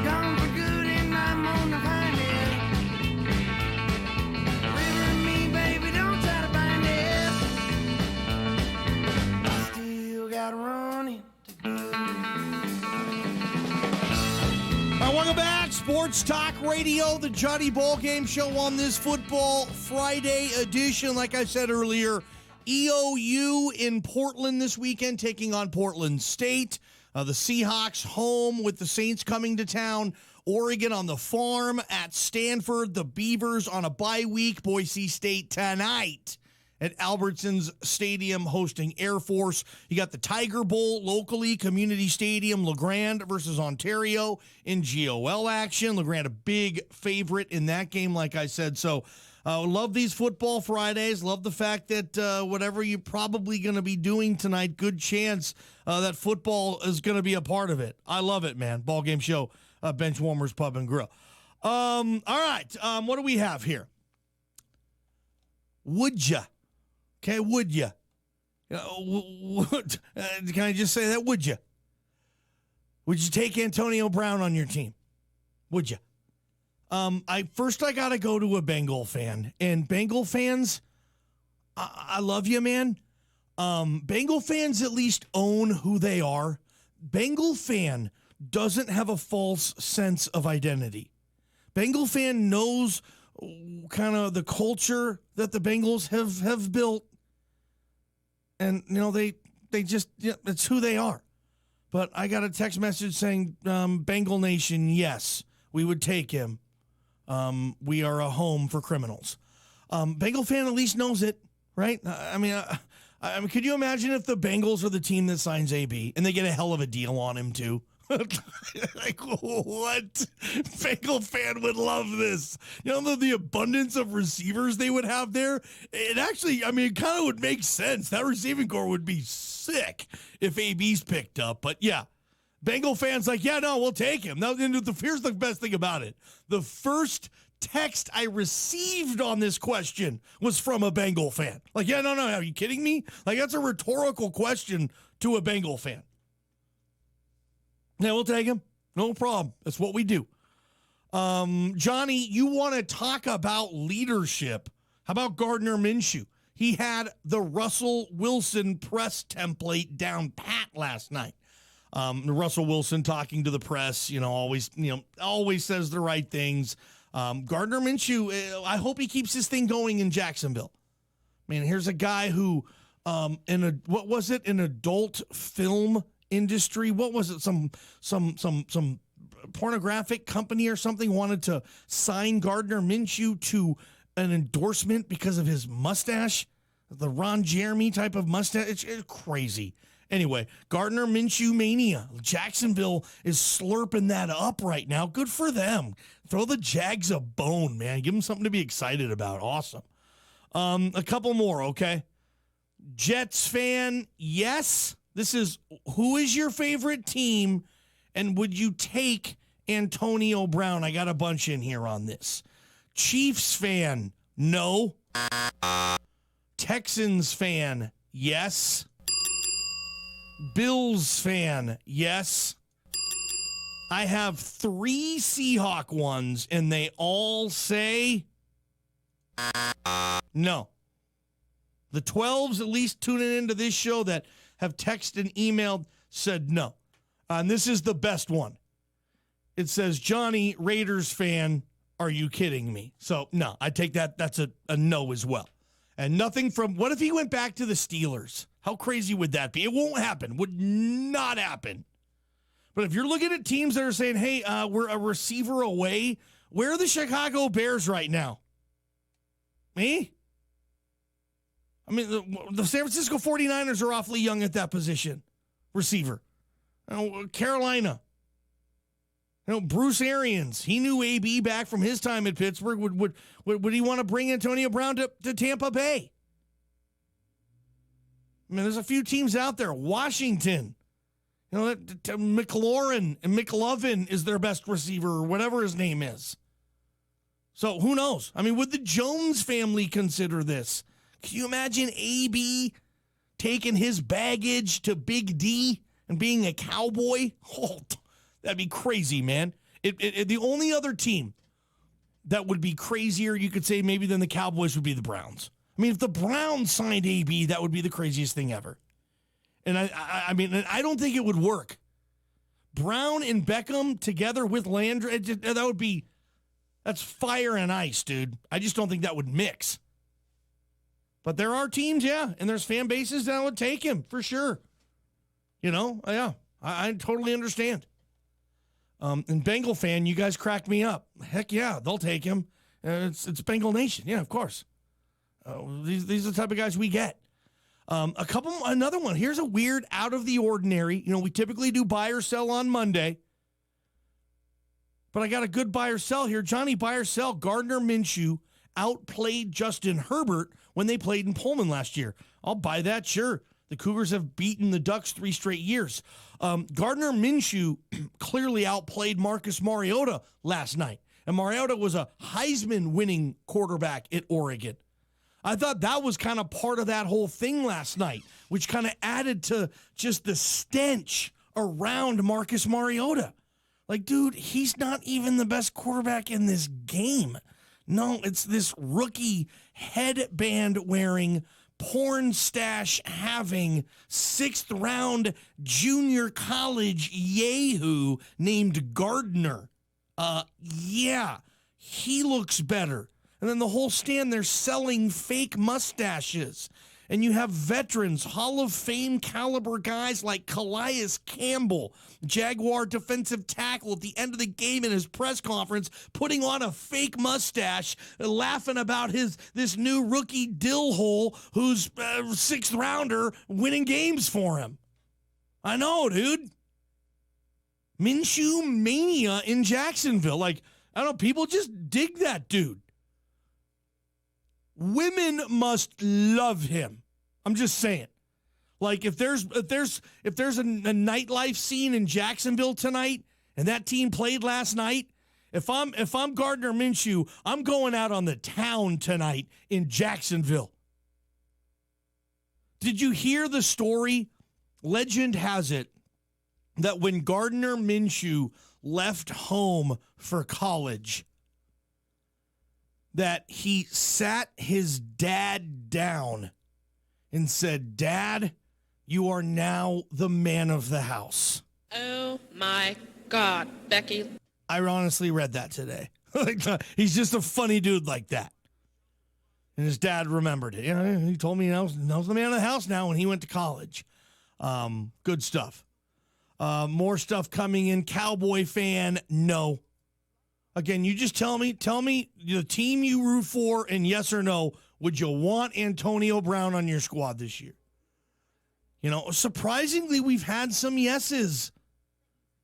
Gone for good and I'm on the grind, yeah. River and me, baby, don't try to bind it. Still got running. Welcome back. Sports Talk Radio, the Johnny Ballgame Show on this Football Friday edition. Like I said earlier, EOU in Portland this weekend, taking on Portland State. The Seahawks home with the Saints coming to town. Oregon on the farm at Stanford. The Beavers on a bye week. Boise State tonight at Albertsons Stadium hosting Air Force. You got the Tiger Bowl locally, Community Stadium, LeGrand versus Ontario in GOL action. LeGrand a big favorite in that game, like I said. So love these Football Fridays. Love the fact that whatever you're probably going to be doing tonight, good chance that football is going to be a part of it. I love it, man. Ball Game Show, Bench Warmers Pub and Grill. All right, what do we have here? Would ya? Okay, would you? Can I just say that? Would you? Would you take Antonio Brown on your team? Would you? I got to go to a Bengal fan. And Bengal fans, I love you, man. Bengal fans at least own who they are. Bengal fan doesn't have a false sense of identity. Bengal fan knows kind of the culture that the Bengals have built. And, they just, it's who they are. But I got a text message saying, Bengal Nation, yes, we would take him. We are a home for criminals. Bengal fan at least knows it, right? I mean, could you imagine if the Bengals are the team that signs AB and they get a hell of a deal on him, too? Like, what? Bengal fan would love this. The abundance of receivers they would have there. It actually, it kind of would make sense. That receiving core would be sick if AB's picked up. But yeah, Bengal fans like, yeah, no, we'll take him. Now, here's the best thing about it. The first text I received on this question was from a Bengal fan. Like, yeah, no, are you kidding me? Like, that's a rhetorical question to a Bengal fan. Yeah, we'll take him. No problem. That's what we do. Johnny, you want to talk about leadership. How about Gardner Minshew? He had the Russell Wilson press template down pat last night. Russell Wilson talking to the press, always says the right things. Gardner Minshew, I hope he keeps this thing going in Jacksonville. Man, here's a guy who, an adult film industry? What was it? Some pornographic company or something wanted to sign Gardner Minshew to an endorsement because of his mustache, the Ron Jeremy type of mustache. It's crazy. Anyway, Gardner Minshew mania. Jacksonville is slurping that up right now. Good for them. Throw the Jags a bone, man. Give them something to be excited about. Awesome. A couple more, okay? Jets fan, yes. This is, who is your favorite team, and would you take Antonio Brown? I got a bunch in here on this. Chiefs fan, no. Texans fan, yes. Bills fan, yes. I have 3 Seahawk ones, and they all say no. The 12s, at least tuning into this show, that have texted and emailed, said no. And this is the best one. It says, Johnny, Raiders fan, are you kidding me? So, no, I take that. That's a no as well. And nothing from, what if he went back to the Steelers? How crazy would that be? It won't happen. Would not happen. But if you're looking at teams that are saying, hey, we're a receiver away, where are the Chicago Bears right now? Me? I mean, the San Francisco 49ers are awfully young at that position. Receiver. Carolina. Bruce Arians, he knew AB back from his time at Pittsburgh. Would he want to bring Antonio Brown to Tampa Bay? I mean, there's a few teams out there. Washington. McLaurin and McLovin is their best receiver, or whatever his name is. So who knows? I mean, would the Jones family consider this? Can you imagine AB taking his baggage to Big D and being a Cowboy? Oh, that'd be crazy, man. The only other team that would be crazier, you could say, maybe than the Cowboys would be the Browns. I mean, if the Browns signed AB, that would be the craziest thing ever. And I mean, I don't think it would work. Brown and Beckham together with Landry, that's fire and ice, dude. I just don't think that would mix. But there are teams, yeah, and there's fan bases that would take him for sure. Yeah, I totally understand. And Bengal fan, you guys cracked me up. Heck yeah, they'll take him. It's Bengal Nation, yeah, of course. These are the type of guys we get. Another one. Here's a weird, out of the ordinary. We typically do buy or sell on Monday. But I got a good buy or sell here. Johnny, buy or sell. Gardner Minshew outplayed Justin Herbert when they played in Pullman last year. I'll buy that, sure. The Cougars have beaten the Ducks 3 straight years. Gardner Minshew clearly outplayed Marcus Mariota last night. And Mariota was a Heisman-winning quarterback at Oregon. I thought that was kind of part of that whole thing last night, which kind of added to just the stench around Marcus Mariota. Like, dude, he's not even the best quarterback in this game. No, it's this rookie headband-wearing, porn stash having 6th round junior college yahoo named Gardner. Yeah, he looks better. And then the whole stand, they're selling fake mustaches. And you have veterans, Hall of Fame caliber guys like Calais Campbell, Jaguar defensive tackle at the end of the game in his press conference, putting on a fake mustache, laughing about this new rookie dill hole who's 6th rounder winning games for him. I know, dude. Minshew mania in Jacksonville. Like, I don't know, people just dig that dude. Women must love him. I'm just saying. Like, if there's a nightlife scene in Jacksonville tonight, and that team played last night, If I'm Gardner Minshew, I'm going out on the town tonight in Jacksonville. Did you hear the story? Legend has it that when Gardner Minshew left home for college, that he sat his dad down and said, "Dad, you are now the man of the house." Oh my God, Becky. I honestly read that today. He's just a funny dude like that. And his dad remembered it. Yeah, he told me he knows the man of the house now when he went to college. Good stuff. More stuff coming in. Cowboy fan, no. Again, you just tell me the team you root for, and yes or no, would you want Antonio Brown on your squad this year? You know, surprisingly, we've had some yeses.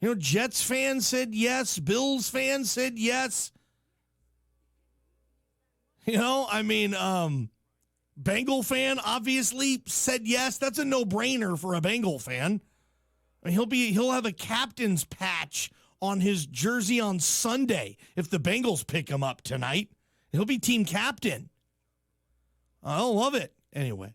You know, Jets fans said yes. Bills fans said yes. You know, I mean, Bengal fan obviously said yes. That's a no-brainer for a Bengal fan. I mean, he'll have a captain's patch on his jersey on Sunday if the Bengals pick him up tonight. He'll be team captain. I'll love it. Anyway.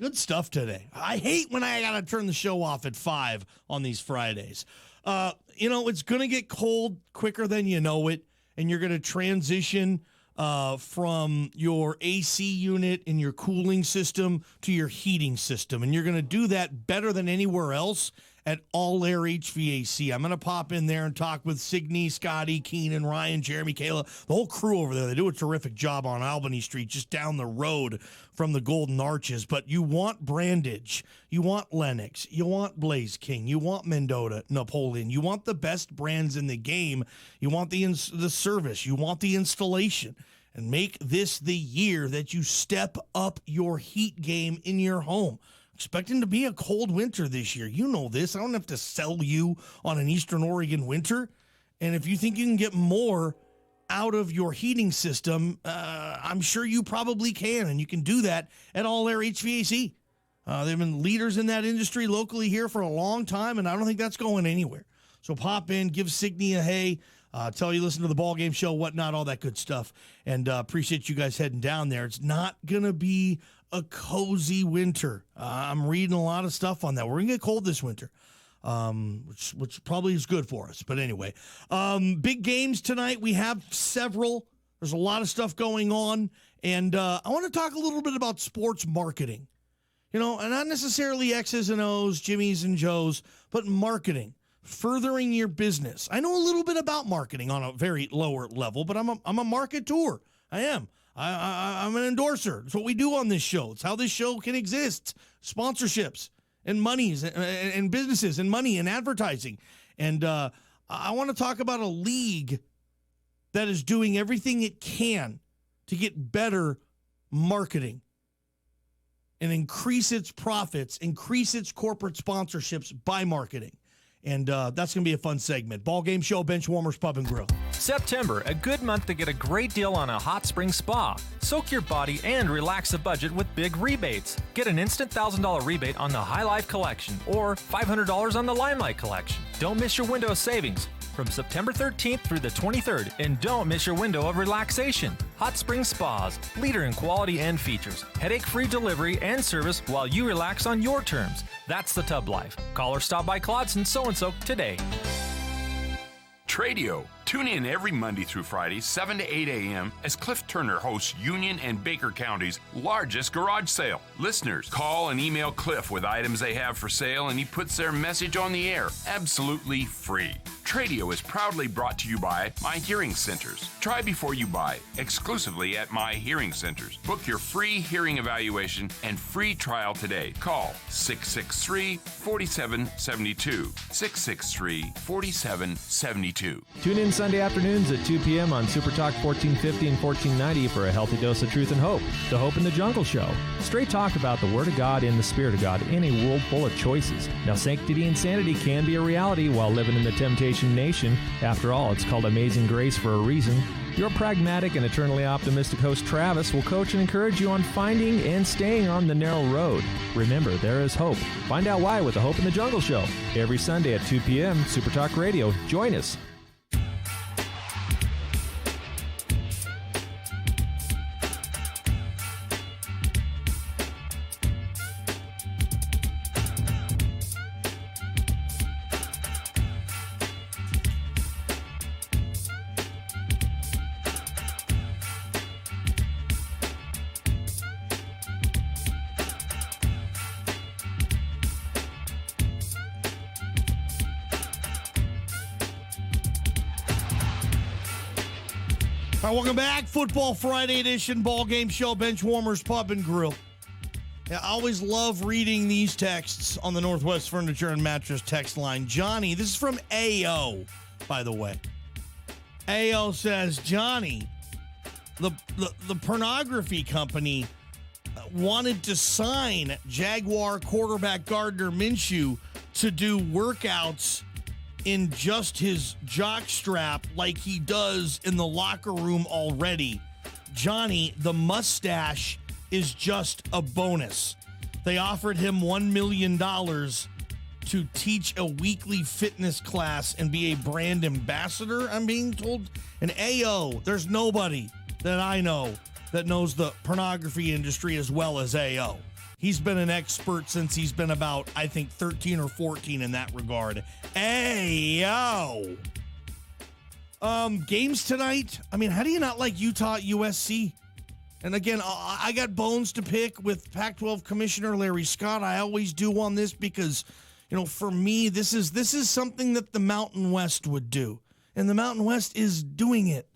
Good stuff today. I hate when I got to turn the show off at 5 on these Fridays. You know, it's going to get cold quicker than you know it, and you're going to transition from your AC unit and your cooling system to your heating system, and you're going to do that better than anywhere else at All Air HVAC. I'm going to pop in there and talk with Signe, Scotty, Keenan, Ryan, Jeremy, Kayla, the whole crew over there. They do a terrific job on Albany Street, just down the road from the Golden Arches. But you want Brandage, you want Lennox, you want Blaze King, you want Mendota, Napoleon, you want the best brands in the game, you want the service, you want the installation. And make this the year that you step up your heat game in your home. Expecting to be a cold winter this year. You know this. I don't have to sell you on an Eastern Oregon winter. And if you think you can get more out of your heating system, I'm sure you probably can. And you can do that at All Air HVAC. They've been leaders in that industry locally here for a long time, and I don't think that's going anywhere. So pop in, give Signe a hey, tell you listen to the Ballgame show, whatnot, all that good stuff. And appreciate you guys heading down there. It's not going to be a cozy winter. I'm reading a lot of stuff on that. We're going to get cold this winter, which probably is good for us. But anyway, big games tonight. We have several. There's a lot of stuff going on. And I want to talk a little bit about sports marketing. You know, and not necessarily X's and O's, Jimmy's and Joe's, but marketing, furthering your business. I know a little bit about marketing on a very lower level, but I'm a marketer. I am. I'm an endorser. It's what we do on this show. It's how this show can exist. Sponsorships and monies and businesses and money and advertising. And I want to talk about a league that is doing everything it can to get better marketing and increase its profits, increase its corporate sponsorships by marketing. And that's going to be a fun segment. Ballgame show, bench warmers, pub and grill. September, a good month to get a great deal on a hot spring spa. Soak your body and relax the budget with big rebates. Get an instant $1,000 rebate on the High Life Collection or $500 on the Limelight Collection. Don't miss your window of savings from September 13th through the 23rd, and don't miss your window of relaxation. Hot Spring Spas, leader in quality and features. Headache-free delivery and service while you relax on your terms. That's the Tub Life. Call or stop by Claudeson So-and-So today. Tradio. Tune in every Monday through Friday, 7 to 8 a.m. as Cliff Turner hosts Union and Baker County's largest garage sale. Listeners, call and email Cliff with items they have for sale, and he puts their message on the air absolutely free. Tradio is proudly brought to you by My Hearing Centers. Try before you buy, exclusively at My Hearing Centers. Book your free hearing evaluation and free trial today. Call 663-4772. 663-4772. Tune in Sunday afternoons at 2 p.m. on Super Talk 1450 and 1490 for a healthy dose of truth and hope. The Hope in the Jungle Show. Straight talk about the Word of God and the Spirit of God in a world full of choices. Now, sanctity and sanity can be a reality while living in the temptation nation. After all, it's called Amazing Grace for a reason. Your pragmatic and eternally optimistic host Travis will coach and encourage you on finding and staying on the narrow road. Remember, there is hope. Find out why with the Hope in the Jungle Show. Every Sunday at 2 p.m. Super Talk Radio. Join us. All right, welcome back. Football Friday edition, Ballgame Show, Benchwarmers Pub and Grill. Yeah, I always love reading these texts on the Northwest Furniture and Mattress text line. Johnny, this is from AO, by the way. AO says, Johnny, the pornography company wanted to sign Jaguar quarterback Gardner Minshew to do workouts in just his jockstrap like he does in the locker room already. Johnny, the mustache is just a bonus. They offered him $1 million to teach a weekly fitness class and be a brand ambassador, I'm being told. And AO, there's nobody that I know that knows the pornography industry as well as AO. He's been an expert since he's been about, I think, 13 or 14 in that regard. Ayo! Games tonight. I mean, how do you not like Utah USC? And again, I got bones to pick with Pac-12 Commissioner Larry Scott. I always do on this because, you know, for me, this is something that the Mountain West would do. And the Mountain West is doing it.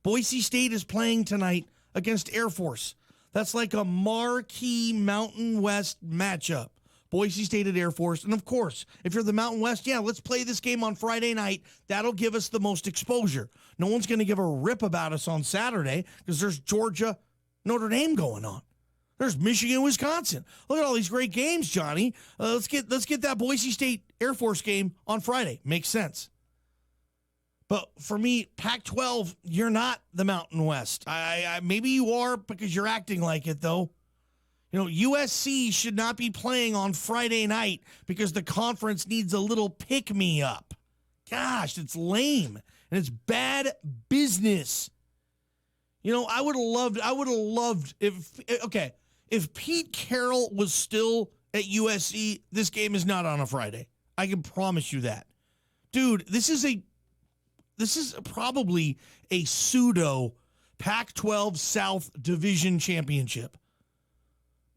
Boise State is playing tonight against Air Force. That's like a marquee Mountain West matchup. Boise State at Air Force. And of course, if you're the Mountain West, yeah, let's play this game on Friday night. That'll give us the most exposure. No one's going to give a rip about us on Saturday because there's Georgia, Notre Dame going on. There's Michigan, Wisconsin. Look at all these great games, Johnny. Let's get that Boise State Air Force game on Friday. Makes sense. But for me, Pac-12, you're not the Mountain West. I maybe you are because you're acting like it, though. You know, USC should not be playing on Friday night because the conference needs a little pick-me-up. Gosh, it's lame, and it's bad business. You know, I would have loved if Pete Carroll was still at USC, this game is not on a Friday. I can promise you that. Dude, this is probably a pseudo Pac-12 South Division championship.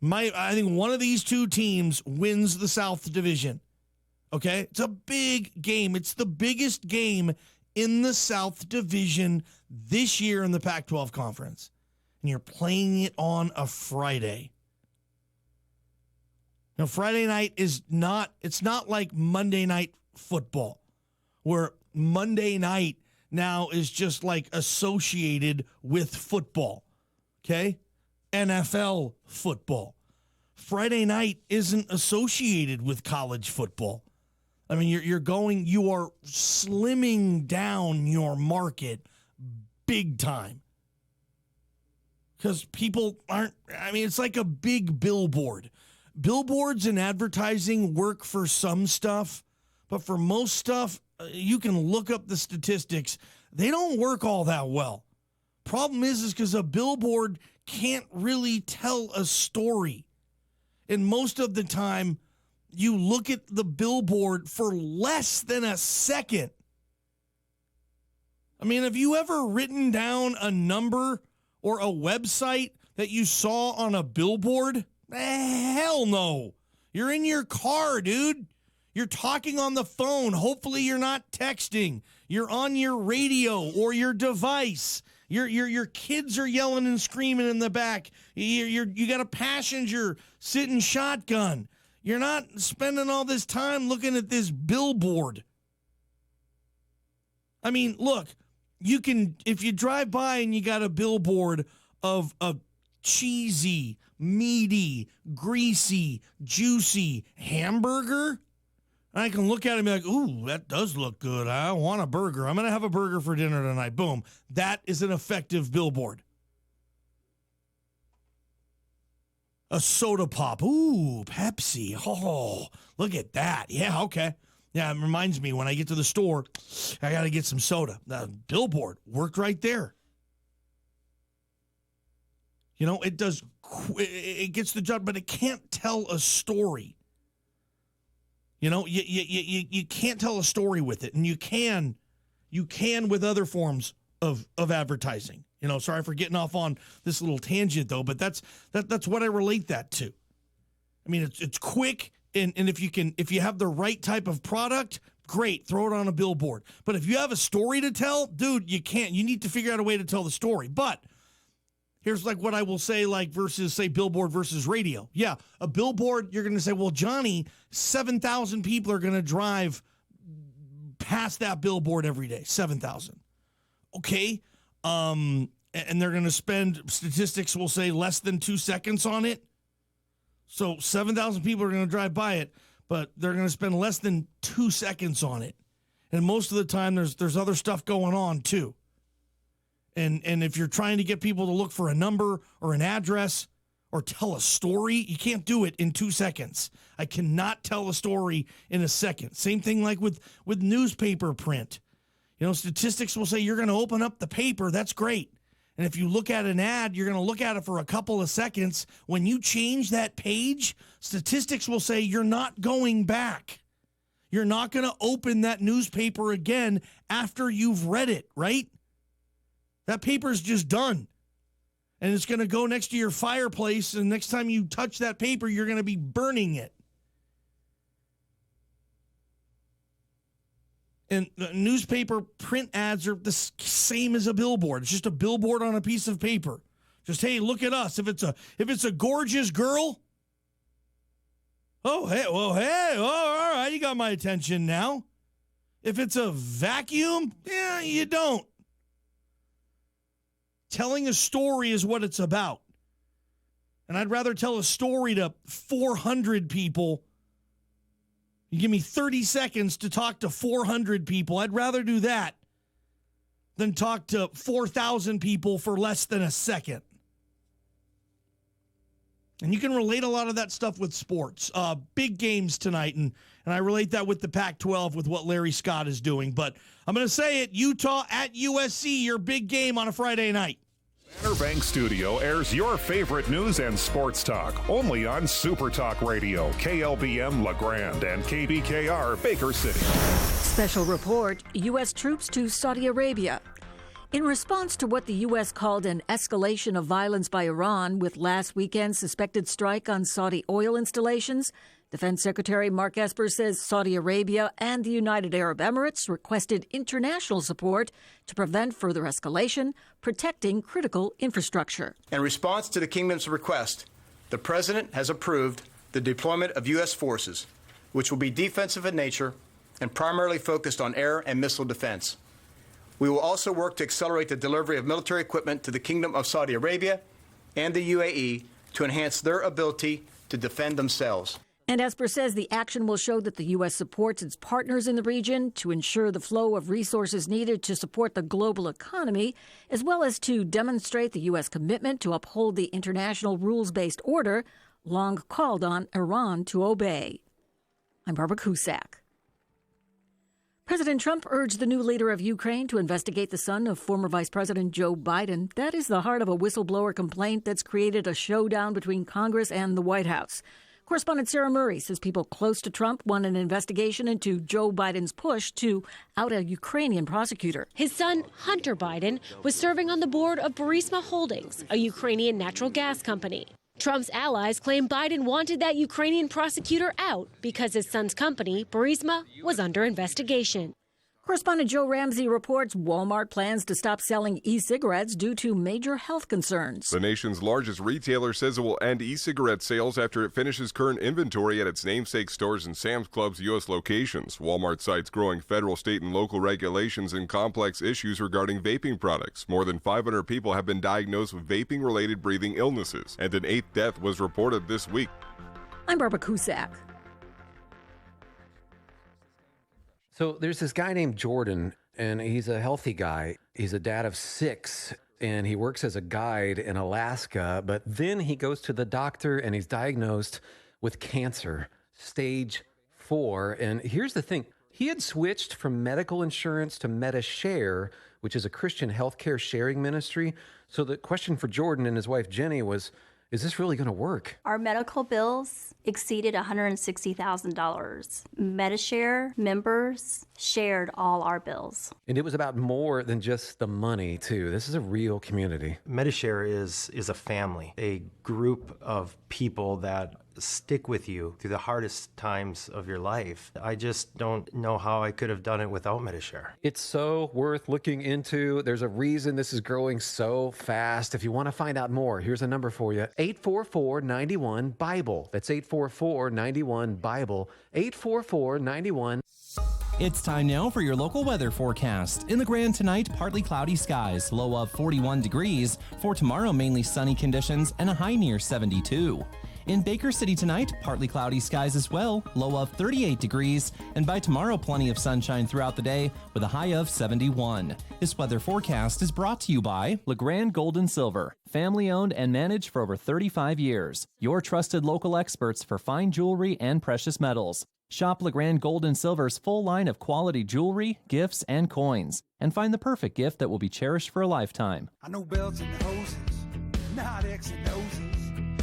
I think one of these two teams wins the South Division. Okay? It's a big game. It's the biggest game in the South Division this year in the Pac-12 Conference. And you're playing it on a Friday. Now, Friday night it's not like Monday Night Football, where Monday night now is just like associated with football. Okay? NFL football. Friday night isn't associated with college football. I mean, you are slimming down your market big time. Because people it's like a big billboard. Billboards and advertising work for some stuff, but for most stuff, you can look up the statistics. They don't work all that well. Problem is because a billboard can't really tell a story. And most of the time, you look at the billboard for less than a second. I mean, have you ever written down a number or a website that you saw on a billboard? Hell no. You're in your car, dude. You're talking on the phone. Hopefully you're not texting. You're on your radio or your device. Your kids are yelling and screaming in the back. You got a passenger sitting shotgun. You're not spending all this time looking at this billboard. I mean, look, you can, if you drive by and you got a billboard of a cheesy, meaty, greasy, juicy hamburger, And I can look at it and be like, ooh, that does look good. I want a burger. I'm going to have a burger for dinner tonight. Boom. That is an effective billboard. A soda pop. Ooh, Pepsi. Oh, look at that. Yeah, okay. Yeah, it reminds me when I get to the store, I got to get some soda. The billboard worked right there. You know, it does, it gets the job, but it can't tell a story. You know, you can't tell a story with it, and you can with other forms of advertising. You know, sorry for getting off on this little tangent though, but that's what I relate that to. I mean, it's quick, and if you have the right type of product, great, throw it on a billboard. But if you have a story to tell, dude, you can't. You need to figure out a way to tell the story. But here's like what I will say, like versus say billboard versus radio. Yeah, a billboard, you're going to say, well, Johnny, 7,000 people are going to drive past that billboard every day. 7,000. Okay. And they're going to spend, statistics will say, less than 2 seconds on it. So 7,000 people are going to drive by it, but they're going to spend less than 2 seconds on it. And most of the time there's other stuff going on too. And if you're trying to get people to look for a number or an address or tell a story, you can't do it in 2 seconds. I cannot tell a story in a second. Same thing like with newspaper print. You know, statistics will say you're going to open up the paper. That's great. And if you look at an ad, you're going to look at it for a couple of seconds. When you change that page, statistics will say you're not going back. You're not going to open that newspaper again after you've read it, right? That paper's just done. And it's going to go next to your fireplace, and next time you touch that paper, you're going to be burning it. And newspaper print ads are the same as a billboard. It's just a billboard on a piece of paper. Just, hey, look at us. If it's a gorgeous girl, oh, hey, all right, you got my attention now. If it's a vacuum, yeah, you don't. Telling a story is what it's about. And I'd rather tell a story to 400 people. You give me 30 seconds to talk to 400 people. I'd rather do that than talk to 4,000 people for less than a second. And you can relate a lot of that stuff with sports. Big games tonight, and I relate that with the Pac-12 with what Larry Scott is doing. But I'm going to say it, Utah at USC, your big game on a Friday night. Banner Bank Studio airs your favorite news and sports talk only on Super Talk Radio, KLBM La Grande and KBKR Baker City. Special report, U.S. troops to Saudi Arabia. In response to what the U.S. called an escalation of violence by Iran with last weekend's suspected strike on Saudi oil installations, Defense Secretary Mark Esper says Saudi Arabia and the United Arab Emirates requested international support to prevent further escalation, protecting critical infrastructure. In response to the Kingdom's request, the President has approved the deployment of U.S. forces, which will be defensive in nature and primarily focused on air and missile defense. We will also work to accelerate the delivery of military equipment to the Kingdom of Saudi Arabia and the UAE to enhance their ability to defend themselves. And Esper says the action will show that the U.S. supports its partners in the region to ensure the flow of resources needed to support the global economy, as well as to demonstrate the U.S. commitment to uphold the international rules-based order long called on Iran to obey. I'm Barbara Cusack. President Trump urged the new leader of Ukraine to investigate the son of former Vice President Joe Biden. That is the heart of a whistleblower complaint that's created a showdown between Congress and the White House. Correspondent Sarah Murray says people close to Trump want an investigation into Joe Biden's push to out a Ukrainian prosecutor. His son, Hunter Biden, was serving on the board of Burisma Holdings, a Ukrainian natural gas company. Trump's allies claim Biden wanted that Ukrainian prosecutor out because his son's company, Burisma, was under investigation. Correspondent Joe Ramsey reports Walmart plans to stop selling e-cigarettes due to major health concerns. The nation's largest retailer says it will end e-cigarette sales after it finishes current inventory at its namesake stores and Sam's Club's U.S. locations. Walmart cites growing federal, state, and local regulations and complex issues regarding vaping products. More than 500 people have been diagnosed with vaping-related breathing illnesses, and an 8th death was reported this week. I'm Barbara Cusack. So there's this guy named Jordan, and he's a healthy guy. He's a dad of 6, and he works as a guide in Alaska. But then he goes to the doctor, and he's diagnosed with cancer, stage 4. And here's the thing. He had switched from medical insurance to MediShare, which is a Christian healthcare sharing ministry. So the question for Jordan and his wife Jenny was, is this really going to work? Our medical bills exceeded $160,000. MediShare members shared all our bills. And it was about more than just the money, too. This is a real community. MediShare is a family, a group of people that stick with you through the hardest times of your life. I just don't know how I could have done it without MediShare. It's so worth looking into. There's a reason this is growing so fast. If you want to find out more, here's a number for you. 844-91-BIBLE. That's 844-91-BIBLE. 844-91. It's time now for your local weather forecast. In the Grand tonight, partly cloudy skies, low of 41 degrees. For tomorrow, mainly sunny conditions and a high near 72. In Baker City tonight, partly cloudy skies as well, low of 38 degrees, and by tomorrow, plenty of sunshine throughout the day with a high of 71. This weather forecast is brought to you by LeGrand Gold and Silver, family owned and managed for over 35 years. Your trusted local experts for fine jewelry and precious metals. Shop LeGrand Gold and Silver's full line of quality jewelry, gifts, and coins, and find the perfect gift that will be cherished for a lifetime. I know belts and hoses, not X and O's.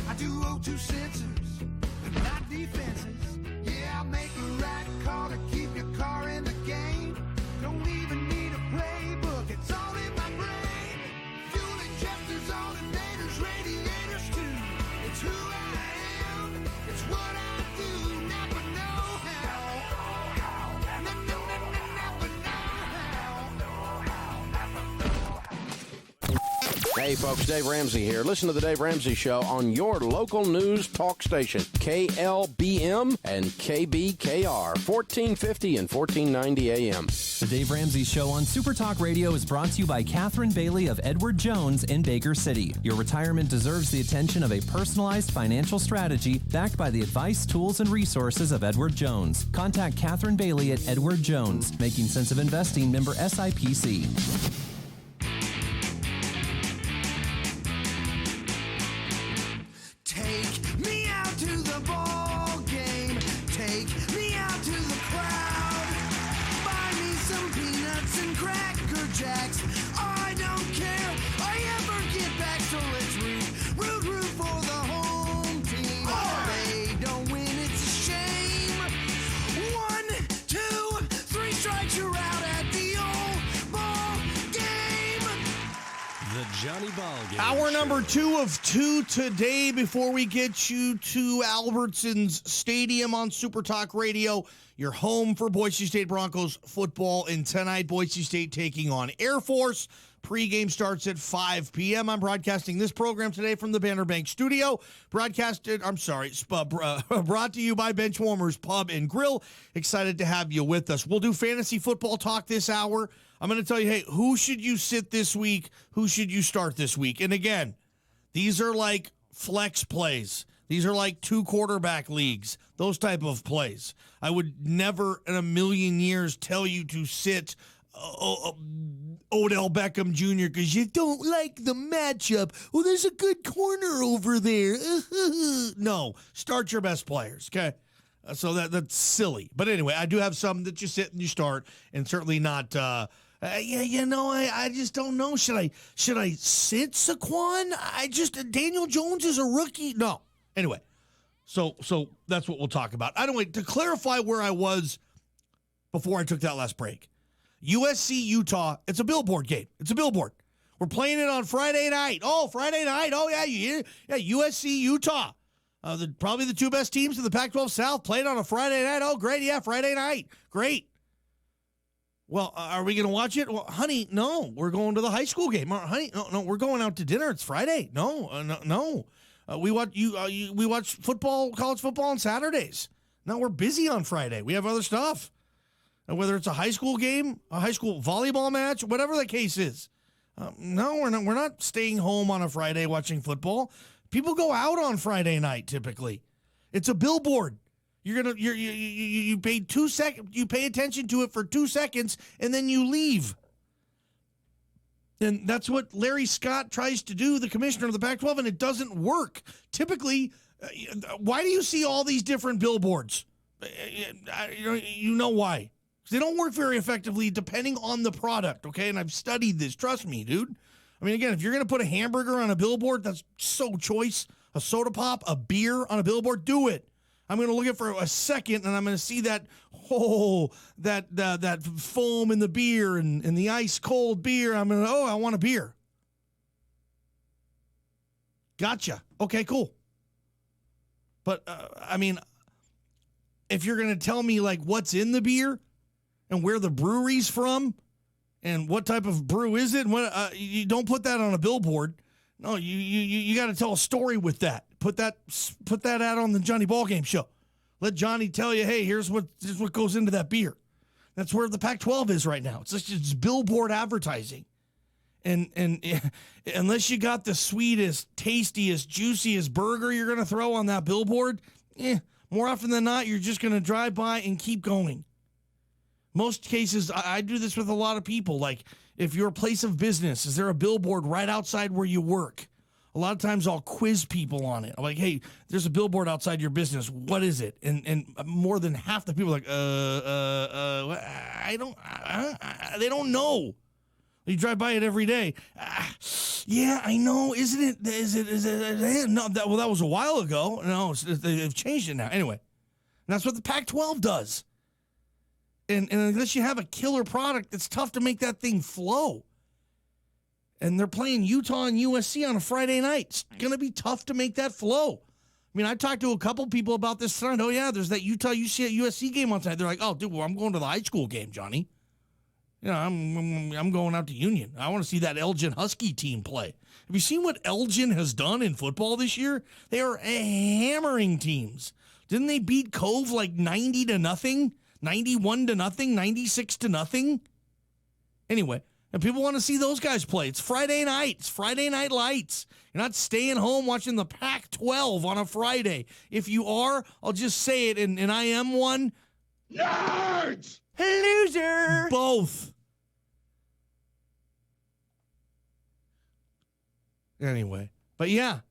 I do O2 sensors, but not defenses. Yeah, I make a right call to keep your car in the game. Don't even need a playbook, it's all in my brain. Fuel injectors, alternators, radiators too. It's who I am, it's what I do. Never know how. Never know how. Hey folks, Dave Ramsey here. Listen to the Dave Ramsey Show on your local news talk station, KLBM and KBKR, 1450 and 1490 AM. The Dave Ramsey Show on Super Talk Radio is brought to you by Catherine Bailey of Edward Jones in Baker City. Your retirement deserves the attention of a personalized financial strategy backed by the advice, tools, and resources of Edward Jones. Contact Catherine Bailey at Edward Jones, Making Sense of Investing, member SIPC. Take me out to the ball game. Take me out to the crowd. Buy me some peanuts and Cracker Jacks. I don't care. I ever get back, so let's root for the home team. They don't win, it's a shame. 1, 2, 3 strikes, you're out at the old ball game. The Johnny Ballgame. Hour number 2 of 2 today before we get you to Albertsons Stadium on Super Talk Radio, your home for Boise State Broncos football. And tonight, Boise State taking on Air Force. Pre-game starts at 5 p.m. I'm broadcasting this program today from the Banner Bank studio. Brought to you by Benchwarmers Pub and Grill. Excited to have you with us. We'll do fantasy football talk this hour. I'm going to tell you, hey, who should you sit this week? Who should you start this week? And again, these are like flex plays. These are like 2 quarterback leagues, those type of plays. I would never in a million years tell you to sit Odell Beckham Jr. because you don't like the matchup. Well, there's a good corner over there. No, start your best players, okay? So that's silly. But anyway, I do have some that you sit and you start, and certainly not. I just don't know. Should I sit Saquon? Daniel Jones is a rookie. No. Anyway, so that's what we'll talk about. To clarify where I was before I took that last break. USC Utah. It's a billboard game. It's a billboard. We're playing it on Friday night. Oh, Friday night. Oh yeah, you hear? Yeah, USC Utah. Probably the 2 best teams in the Pac-12 South played on a Friday night. Oh, great. Yeah, Friday night. Great. Well, are we going to watch it? Well, honey, no. We're going to the high school game. Honey, no, we're going out to dinner. It's Friday. No. We watch football, college football on Saturdays. No, we're busy on Friday. We have other stuff. And whether it's a high school game, a high school volleyball match, whatever the case is. No, we're not staying home on a Friday watching football. People go out on Friday night typically. It's a billboard. You pay 2 seconds. You pay attention to it for 2 seconds, and then you leave. And that's what Larry Scott tries to do, the commissioner of the Pac-12, and it doesn't work. Typically, why do you see all these different billboards? You know why? They don't work very effectively depending on the product, okay? And I've studied this. Trust me, dude. I mean, again, if you're going to put a hamburger on a billboard, that's so choice. A soda pop, a beer on a billboard, do it. I'm going to look at it for a second, and I'm going to see that foam in the beer and the ice cold beer. I'm going to, I want a beer. Gotcha. Okay, cool. But, I mean, if you're going to tell me, like, what's in the beer and where the brewery's from and what type of brew is it, and what, you don't put that on a billboard. No, you got to tell a story with that. Put that out on the Johnny Ballgame show. Let Johnny tell you, hey, here's what goes into that beer. That's where the Pac-12 is right now. It's billboard advertising. And unless you got the sweetest, tastiest, juiciest burger you're going to throw on that billboard, more often than not, you're just going to drive by and keep going. Most cases, I do this with a lot of people. Like, if your place of business, is there a billboard right outside where you work? A lot of times I'll quiz people on it. I'm like, hey, there's a billboard outside your business. What is it? And more than half the people are like, they don't know. You drive by it every day. Yeah, I know. Isn't it? Is it? No, that was a while ago. No, they've changed it now. Anyway, and that's what the Pac-12 does. And unless you have a killer product, it's tough to make that thing flow. And they're playing Utah and USC on a Friday night. It's going to be tough to make that flow. I mean, I talked to a couple people about this tonight. Oh, yeah, there's that Utah USC game on tonight. They're like, oh, dude, well, I'm going to the high school game, Johnny. You know, I'm going out to Union. I want to see that Elgin Husky team play. Have you seen what Elgin has done in football this year? They are hammering teams. Didn't they beat Cove like 90-0, 91-0, 96-0? Anyway, and people want to see those guys play. It's Friday night. It's Friday Night Lights. You're not staying home watching the Pac-12 on a Friday. If you are, I'll just say it, and I am one. Nerds! Loser! Both. Anyway, but yeah,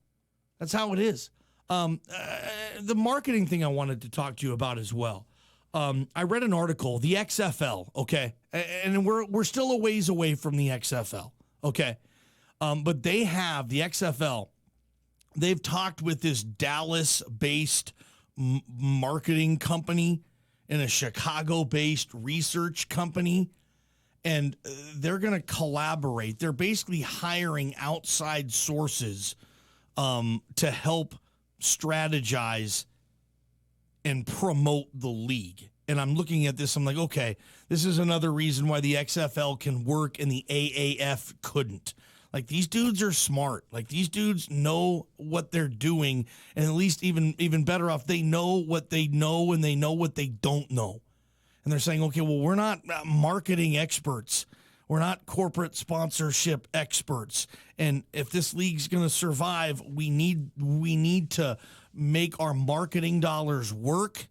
that's how it is. The marketing thing I wanted to talk to you about as well. I read an article, the XFL, okay? And we're still a ways away from the XFL, okay? But they have, the XFL, they've talked with this Dallas-based marketing company and a Chicago-based research company, and they're going to collaborate. They're basically hiring outside sources to help strategize and promote the league. And I'm looking at this, I'm like, okay, this is another reason why the XFL can work and the AAF couldn't. Like, these dudes are smart. Like, these dudes know what they're doing, and at least even better off, they know what they know and they know what they don't know. And they're saying, okay, well, we're not marketing experts. We're not corporate sponsorship experts. And if this league's going to survive, we need to make our marketing dollars work,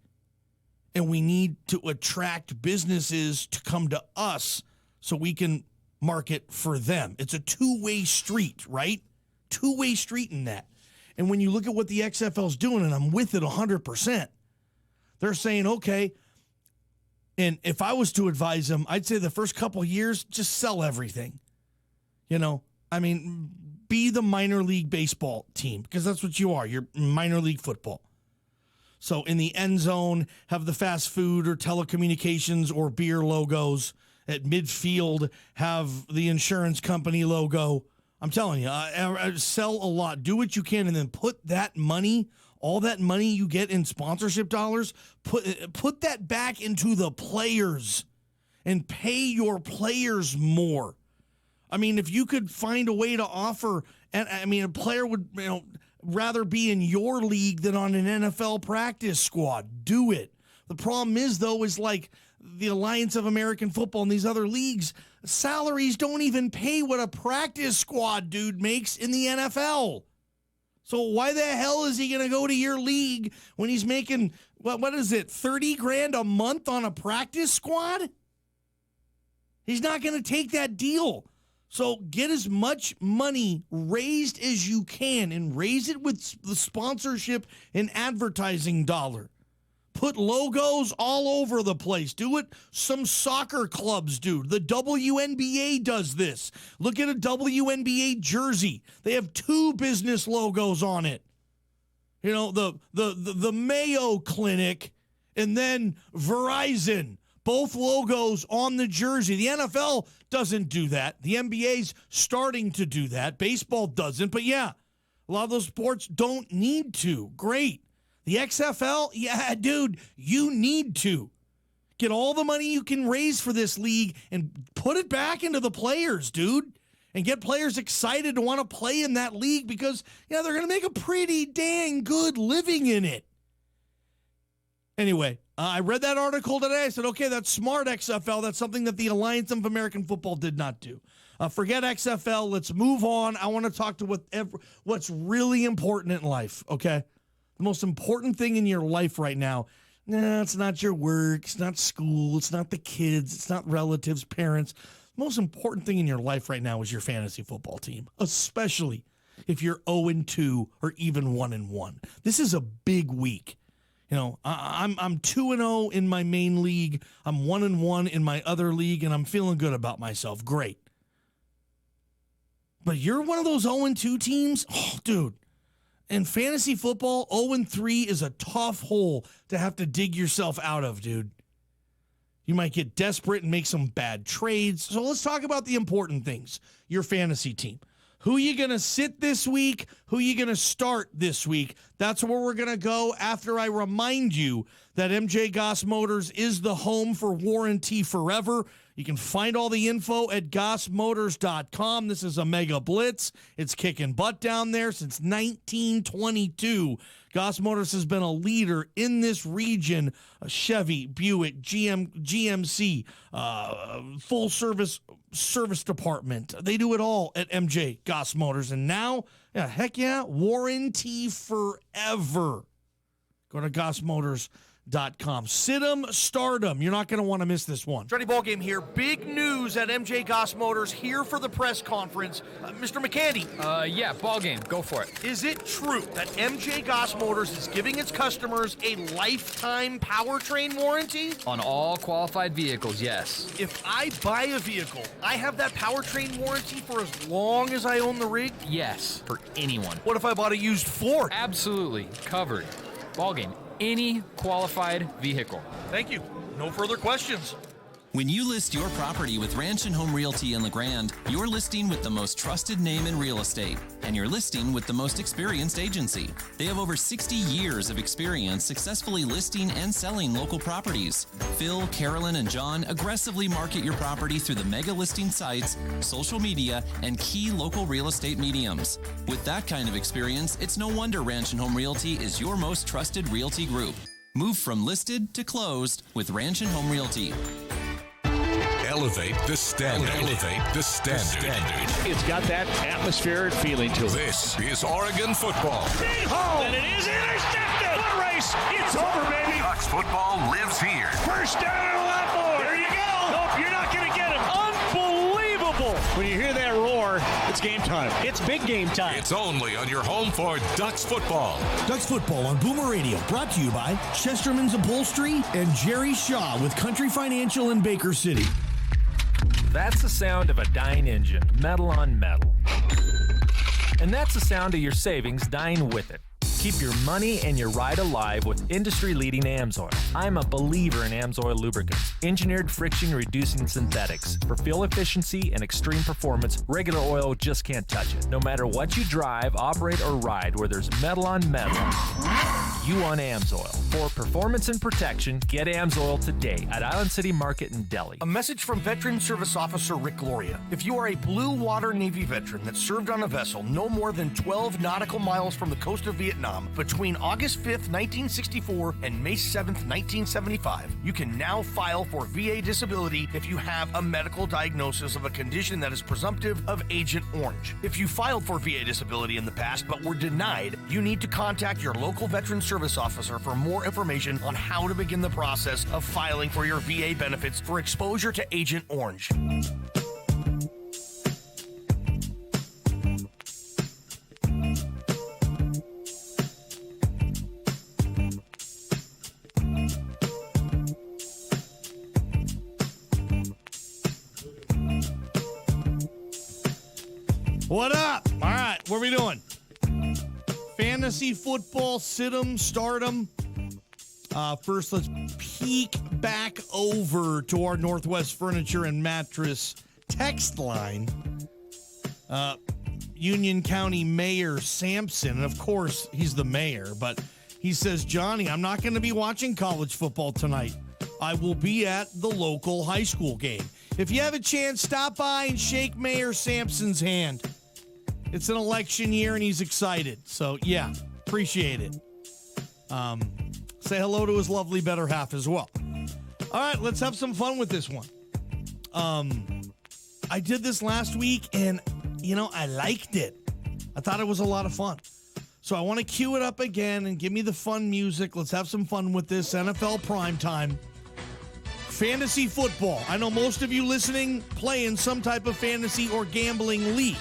and we need to attract businesses to come to us so we can market for them. It's a two-way street, right? Two-way street in that. And when you look at what the XFL's doing, and I'm with it 100%, they're saying, okay, and if I was to advise them, I'd say the first couple of years, just sell everything. You know, I mean, be the minor league baseball team, because that's what you are. You're minor league football. So in the end zone, have the fast food or telecommunications or beer logos. At midfield, have the insurance company logo. I'm telling you, sell a lot. Do what you can, and then put that money, all that money you get in sponsorship dollars, put that back into the players and pay your players more. I mean, if you could find a way to offer, and I mean, a player would rather be in your league than on an NFL practice squad. Do it. The problem is, though, is like the Alliance of American Football and these other leagues, salaries don't even pay what a practice squad dude makes in the NFL. So why the hell is he going to go to your league when he's making, what is it, $30,000 a month on a practice squad? He's not going to take that deal. So get as much money raised as you can and raise it with the sponsorship and advertising dollar. Put logos all over the place. Do what some soccer clubs do. The WNBA does this. Look at a WNBA jersey. They have 2 business logos on it. You know, the Mayo Clinic and then Verizon. Both logos on the jersey. The NFL doesn't do that. The NBA's starting to do that. Baseball doesn't. But yeah, a lot of those sports don't need to. Great. The XFL, yeah, dude, you need to. Get all the money you can raise for this league and put it back into the players, dude. And get players excited to want to play in that league because, yeah, they're going to make a pretty dang good living in it. Anyway, I read that article today. I said, okay, that's smart, XFL. That's something that the Alliance of American Football did not do. Forget XFL. Let's move on. I want to talk to what's really important in life, okay? The most important thing in your life right now, it's not your work, it's not school, it's not the kids, it's not relatives, parents. The most important thing in your life right now is your fantasy football team, especially if you're 0-2 or even 1-1. This is a big week. You know, I'm 2-0 in my main league. I'm 1-1 in my other league, and I'm feeling good about myself. Great. But you're one of those 0-2 teams? Oh, dude. In fantasy football, 0-3 is a tough hole to have to dig yourself out of, dude. You might get desperate and make some bad trades. So let's talk about the important things. Your fantasy team. Who you going to sit this week? Who you going to start this week? That's where we're going to go after I remind you that MJ Goss Motors is the home for warranty forever. You can find all the info at gossmotors.com. This is a mega blitz. It's kicking butt down there since 1922. Goss Motors has been a leader in this region. Chevy, Buick, GMC, full service department. They do it all at MJ Goss Motors. And now, yeah, heck yeah, warranty forever. Go to gossmotors.com. Sit 'em, start 'em. You're not going to want to miss this one. Johnny Ballgame here. Big news at MJ Goss Motors here for the press conference. Mr. McCandy. Yeah, Ballgame. Go for it. Is it true that MJ Goss Motors is giving its customers a lifetime powertrain warranty? On all qualified vehicles, yes. If I buy a vehicle, I have that powertrain warranty for as long as I own the rig? Yes, for anyone. What if I bought a used Ford? Absolutely. Covered. Ballgame. Any qualified vehicle. Thank you. No further questions. When you list your property with Ranch and Home Realty in LeGrand, you're listing with the most trusted name in real estate, and you're listing with the most experienced agency. They have over 60 years of experience successfully listing and selling local properties. Phil, Carolyn, and John aggressively market your property through the mega listing sites, social media, and key local real estate mediums. With that kind of experience, it's no wonder Ranch and Home Realty is your most trusted realty group. Move from listed to closed with Ranch and Home Realty. Elevate the standard. Elevate the standard. It's got that atmospheric feeling to it. This is Oregon football. And it is intercepted. Foot race. It's over, baby. Ducks football lives here. First down and a lot more. There you go. Nope, you're not going to get him. Unbelievable. When you hear that roar, it's game time. It's big game time. It's only on your home for Ducks football. Ducks football on Boomer Radio, brought to you by Chesterman's Upholstery and Jerry Shaw with Country Financial in Baker City. That's the sound of a dying engine, metal on metal. And that's the sound of your savings dying with it. Keep your money and your ride alive with industry-leading AMSOIL. I'm a believer in AMSOIL lubricants, engineered friction-reducing synthetics. For fuel efficiency and extreme performance, regular oil just can't touch it. No matter what you drive, operate, or ride, where there's metal on metal, you want AMSOIL. For performance and protection, get AMSOIL today at Island City Market in Delhi. A message from Veteran Service Officer Rick Gloria. If you are a Blue Water Navy veteran that served on a vessel no more than 12 nautical miles from the coast of Vietnam, VA.com between August 5th, 1964 and May 7th, 1975. You can now file for VA disability if you have a medical diagnosis of a condition that is presumptive of Agent Orange. If you filed for VA disability in the past but were denied, you need to contact your local Veteran Service Officer for more information on how to begin the process of filing for your VA benefits for exposure to Agent Orange. What up? All right, what are we doing? Fantasy football, sit 'em, start 'em. First, let's peek back over to our Northwest Furniture and Mattress text line. Union County Mayor Sampson, and of course, he's the mayor, but he says, Johnny, I'm not going to be watching college football tonight. I will be at the local high school game. If you have a chance, stop by and shake Mayor Sampson's hand. It's an election year, and he's excited. So, yeah, appreciate it. Say hello to his lovely better half as well. All right, let's have some fun with this one. I did this last week, and, I liked it. I thought it was a lot of fun. So I want to cue it up again and give me the fun music. Let's have some fun with this NFL primetime. Fantasy football. I know most of you listening play in some type of fantasy or gambling league.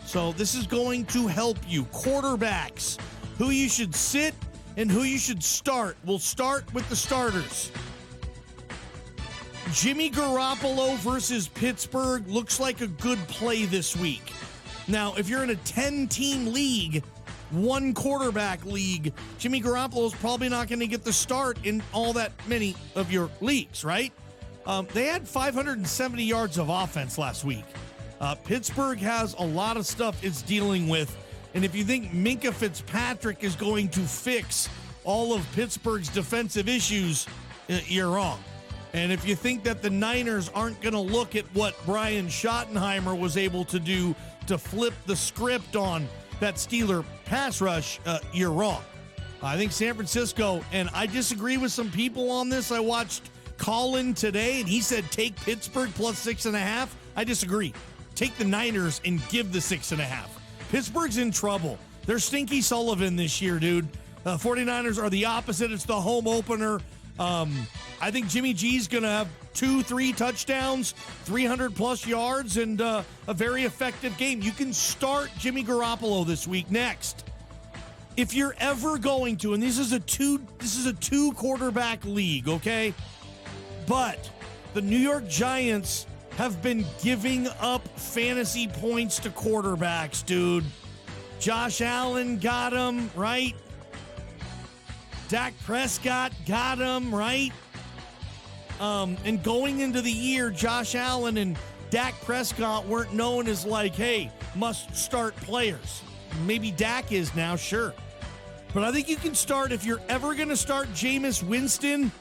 So this is going to help you. Quarterbacks, who you should sit and who you should start. We'll start with the starters. Jimmy Garoppolo versus Pittsburgh looks like a good play this week. Now, if you're in a 10-team league, one quarterback league, Jimmy Garoppolo is probably not going to get the start in all that many of your leagues, right? They had 570 yards of offense last week. Pittsburgh has a lot of stuff it's dealing with. And if you think Minka Fitzpatrick is going to fix all of Pittsburgh's defensive issues, you're wrong. And if you think that the Niners aren't going to look at what Brian Schottenheimer was able to do to flip the script on that Steeler pass rush, you're wrong. I think San Francisco, and I disagree with some people on this. I watched Colin today, and he said take Pittsburgh plus 6.5. I disagree. Take the Niners and give the 6.5. Pittsburgh's in trouble. They're Stinky Sullivan this year, dude. 49ers are the opposite. It's the home opener. I think Jimmy G's going to have 2-3 touchdowns, 300-plus yards, and a very effective game. You can start Jimmy Garoppolo this week. Next, if you're ever going to, and this is a two quarterback league, okay? But the New York Giants have been giving up fantasy points to quarterbacks, dude. Josh Allen got him, right? Dak Prescott got him, right? And going into the year, Josh Allen and Dak Prescott weren't known as like, hey, must-start players. Maybe Dak is now, sure. But I think you can start, if you're ever going to start Jameis Winston,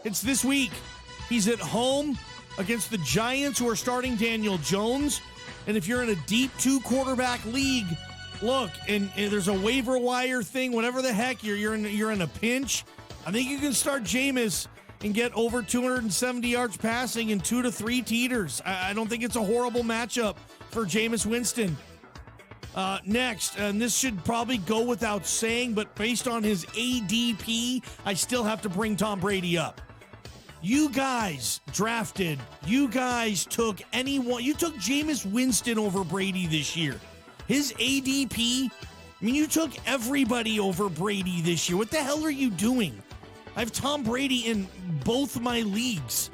it's this week. He's at home against the Giants, who are starting Daniel Jones. And if you're in a deep two-quarterback league, look, and there's a waiver wire thing, whatever the heck, you're in a pinch. I think you can start Jameis and get over 270 yards passing and 2 to 3 teeters. I don't think it's a horrible matchup for Jameis Winston. Next, and this should probably go without saying, but based on his ADP, I still have to bring Tom Brady up. You guys took anyone. You took Jameis Winston over Brady this year. His ADP, you took everybody over Brady this year. What the hell are you doing? I have Tom Brady in both my leagues.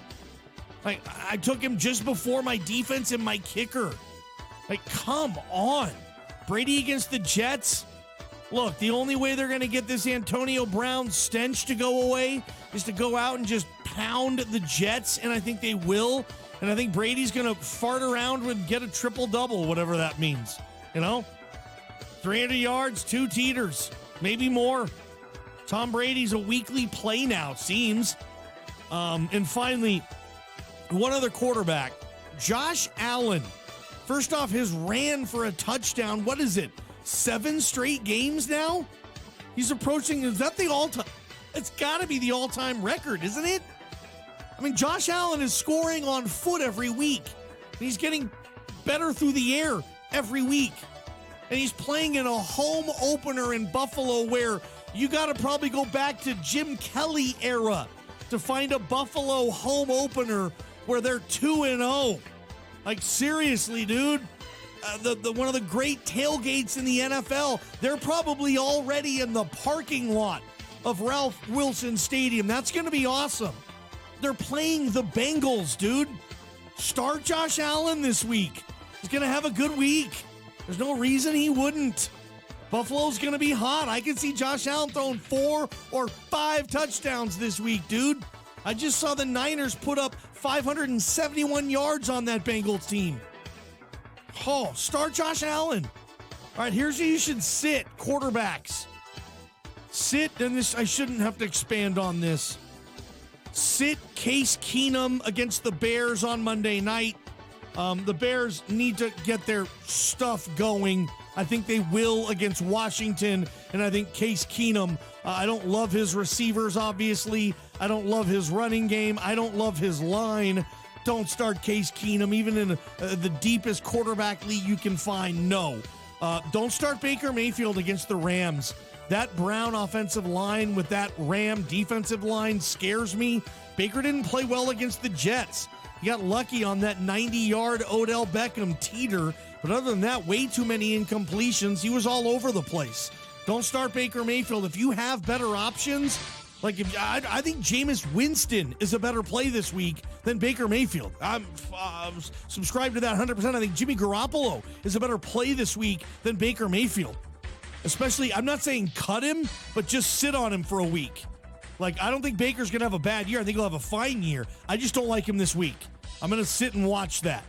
I took him just before my defense and my kicker. Come on. Brady against the Jets? Look, the only way they're going to get this Antonio Brown stench to go away is to go out and just pound the Jets, and I think they will. And I think Brady's going to fart around and get a triple-double, whatever that means. 300 yards, 2 teeters, maybe more. Tom Brady's a weekly play now, it seems. And finally, one other quarterback, Josh Allen. First off, his ran for a touchdown. What is it? 7 straight games now? He's approaching, is that the all-time? It's got to be the all-time record, isn't it? I mean, Josh Allen is scoring on foot every week. He's getting better through the air every week. And he's playing in a home opener in Buffalo where you got to probably go back to Jim Kelly era to find a Buffalo home opener where they're 2-0. Like, seriously, dude. The one of the great tailgates in the NFL. They're probably already in the parking lot of Ralph Wilson Stadium. That's going to be awesome. They're playing the Bengals, dude. Start Josh Allen this week. He's going to have a good week. There's no reason he wouldn't. Buffalo's going to be hot. I can see Josh Allen throwing 4 or 5 touchdowns this week, dude. I just saw the Niners put up 571 yards on that Bengals team. Oh, start Josh Allen. All right, here's who you should sit, quarterbacks. Sit, and this, I shouldn't have to expand on this. Sit Case Keenum against the Bears on Monday night. The Bears need to get their stuff going. I think they will against Washington, and I think Case Keenum, I don't love his receivers, obviously. I don't love his running game. I don't love his line. Don't start Case Keenum, even in the deepest quarterback league you can find. No. Don't start Baker Mayfield against the Rams. That Brown offensive line with that Ram defensive line scares me. Baker didn't play well against the Jets. He got lucky on that 90-yard Odell Beckham teeter. But other than that, way too many incompletions. He was all over the place. Don't start Baker Mayfield. If you have better options, like I think Jameis Winston is a better play this week than Baker Mayfield. I'm subscribed to that 100%. I think Jimmy Garoppolo is a better play this week than Baker Mayfield. Especially, I'm not saying cut him, but just sit on him for a week. Like, I don't think Baker's going to have a bad year. I think he'll have a fine year. I just don't like him this week. I'm going to sit and watch that.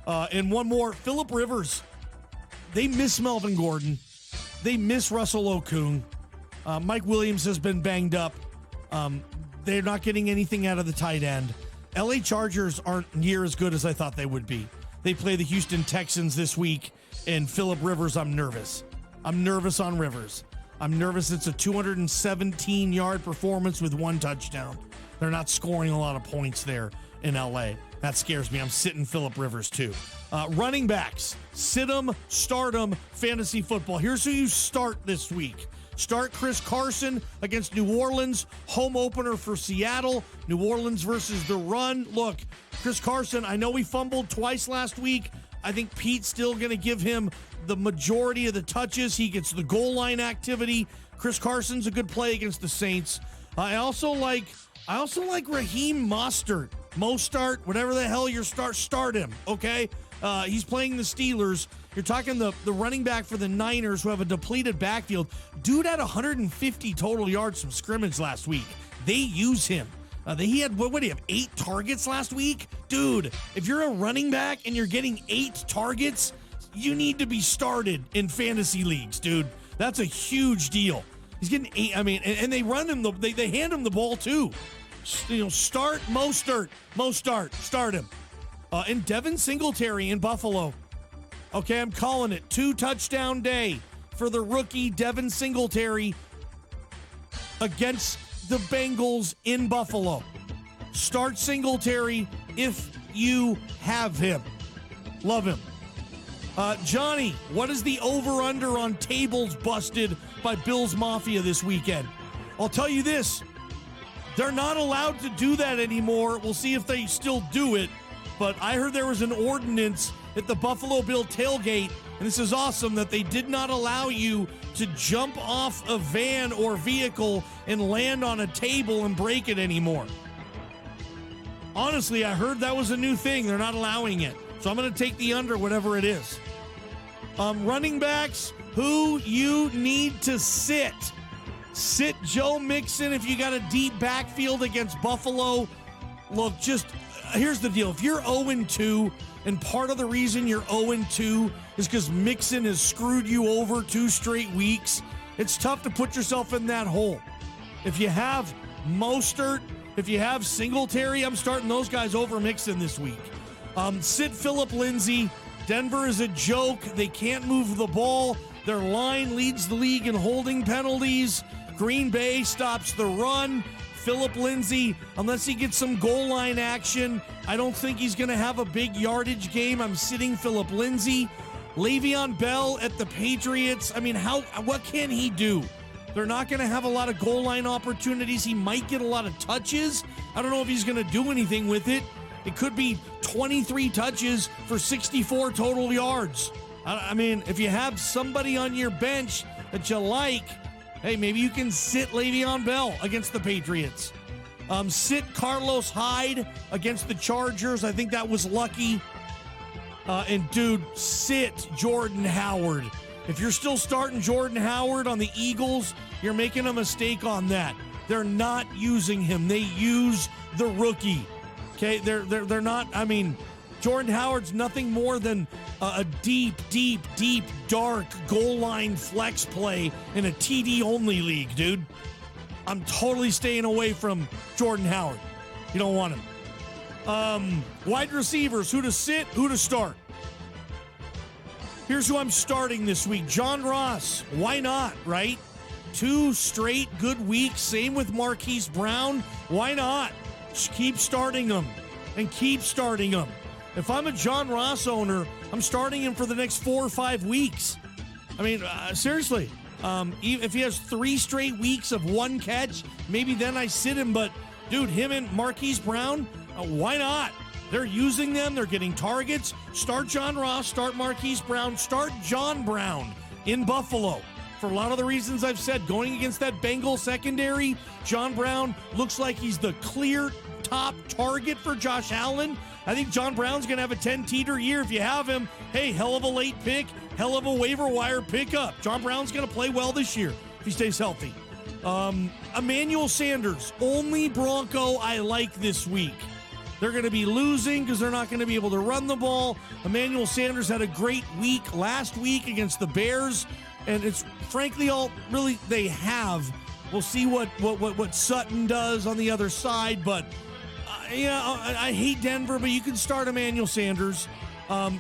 And one more, Phillip Rivers. They miss Melvin Gordon. They miss Russell Okung. Mike Williams has been banged up. They're not getting anything out of the tight end. LA Chargers aren't near as good as I thought they would be. They play the Houston Texans this week, and Phillip Rivers, I'm nervous. I'm nervous on Rivers. I'm nervous it's a 217-yard performance with 1 touchdown. They're not scoring a lot of points there in LA. That scares me. I'm sitting Phillip Rivers too. Running backs, sit them, start them, fantasy football. Here's who you start this week. Start Chris Carson against New Orleans, home opener for Seattle. New Orleans versus the run. Look, Chris Carson, I know he fumbled twice last week. I think Pete's still going to give him the majority of the touches. He gets the goal line activity. Chris Carson's a good play against the Saints. I also like Raheem Mostert, whatever the hell you start him, okay? He's playing the Steelers. You're talking the running back for the Niners who have a depleted backfield. Dude had 150 total yards from scrimmage last week. They use him. He had, what did he have, 8 targets last week? Dude, if you're a running back and you're getting 8 targets, you need to be started in fantasy leagues, dude. That's a huge deal. He's getting 8. I mean, and they run him, they hand him the ball too. Start Mostert. Start him. And Devin Singletary in Buffalo. Okay, I'm calling it. 2-touchdown day for the rookie Devin Singletary against the Bengals in Buffalo. Start Singletary if you have him. Love him. Johnny, what is the over-under on tables busted by Bills Mafia this weekend? I'll tell you this. They're not allowed to do that anymore. We'll see if they still do it. But I heard there was an ordinance at the Buffalo Bill tailgate, and this is awesome, that they did not allow you to jump off a van or vehicle and land on a table and break it anymore. Honestly, I heard that was a new thing. They're not allowing it. So I'm going to take the under, whatever it is. Running backs, who you need to sit. Sit Joe Mixon if you got a deep backfield against Buffalo. Look, here's the deal. If you're 0-2, and part of the reason you're 0-2 is because Mixon has screwed you over 2 straight weeks, it's tough to put yourself in that hole. If you have Mostert, if you have Singletary, I'm starting those guys over Mixon this week. Sit Phillip Lindsay. Denver is a joke. They can't move the ball. Their line leads the league in holding penalties. Green Bay stops the run. Phillip Lindsay, unless he gets some goal line action, I don't think he's going to have a big yardage game. I'm sitting Phillip Lindsay. Le'Veon Bell at the Patriots. I mean, what can he do? They're not going to have a lot of goal line opportunities. He might get a lot of touches. I don't know if he's going to do anything with it. It could be 23 touches for 64 total yards. I mean, if you have somebody on your bench that you like, hey, maybe you can sit Le'Veon Bell against the Patriots. Sit Carlos Hyde against the Chargers. I think that was lucky. And, dude, sit Jordan Howard. If you're still starting Jordan Howard on the Eagles, you're making a mistake on that. They're not using him. They use the rookie. Okay, they're not. I mean, Jordan Howard's nothing more than a deep, dark goal line flex play in a TD-only league, dude. I'm totally staying away from Jordan Howard. You don't want him. Wide receivers, who to sit, who to start. Here's who I'm starting this week. John Ross. Why not, right? 2 straight good weeks. Same with Marquise Brown. Why not? Just keep starting them and keep starting them. If I'm a John Ross owner, I'm starting him for the next 4 or 5 weeks. I mean, seriously. If he has 3 straight weeks of 1 catch, maybe then I sit him. But, dude, him and Marquise Brown, why not? They're using them. They're getting targets. Start John Ross. Start Marquise Brown. Start John Brown in Buffalo. For a lot of the reasons I've said, going against that Bengal secondary, John Brown looks like he's the clear top target for Josh Allen. I think John Brown's going to have a 10-teeter year. If you have him, hey, hell of a late pick, hell of a waiver wire pickup. John Brown's going to play well this year if he stays healthy. Emmanuel Sanders, only Bronco I like this week. They're going to be losing because they're not going to be able to run the ball. Emmanuel Sanders had a great week last week against the Bears, and it's frankly all really they have. We'll see what Sutton does on the other side, but I hate Denver, but you can start Emmanuel Sanders.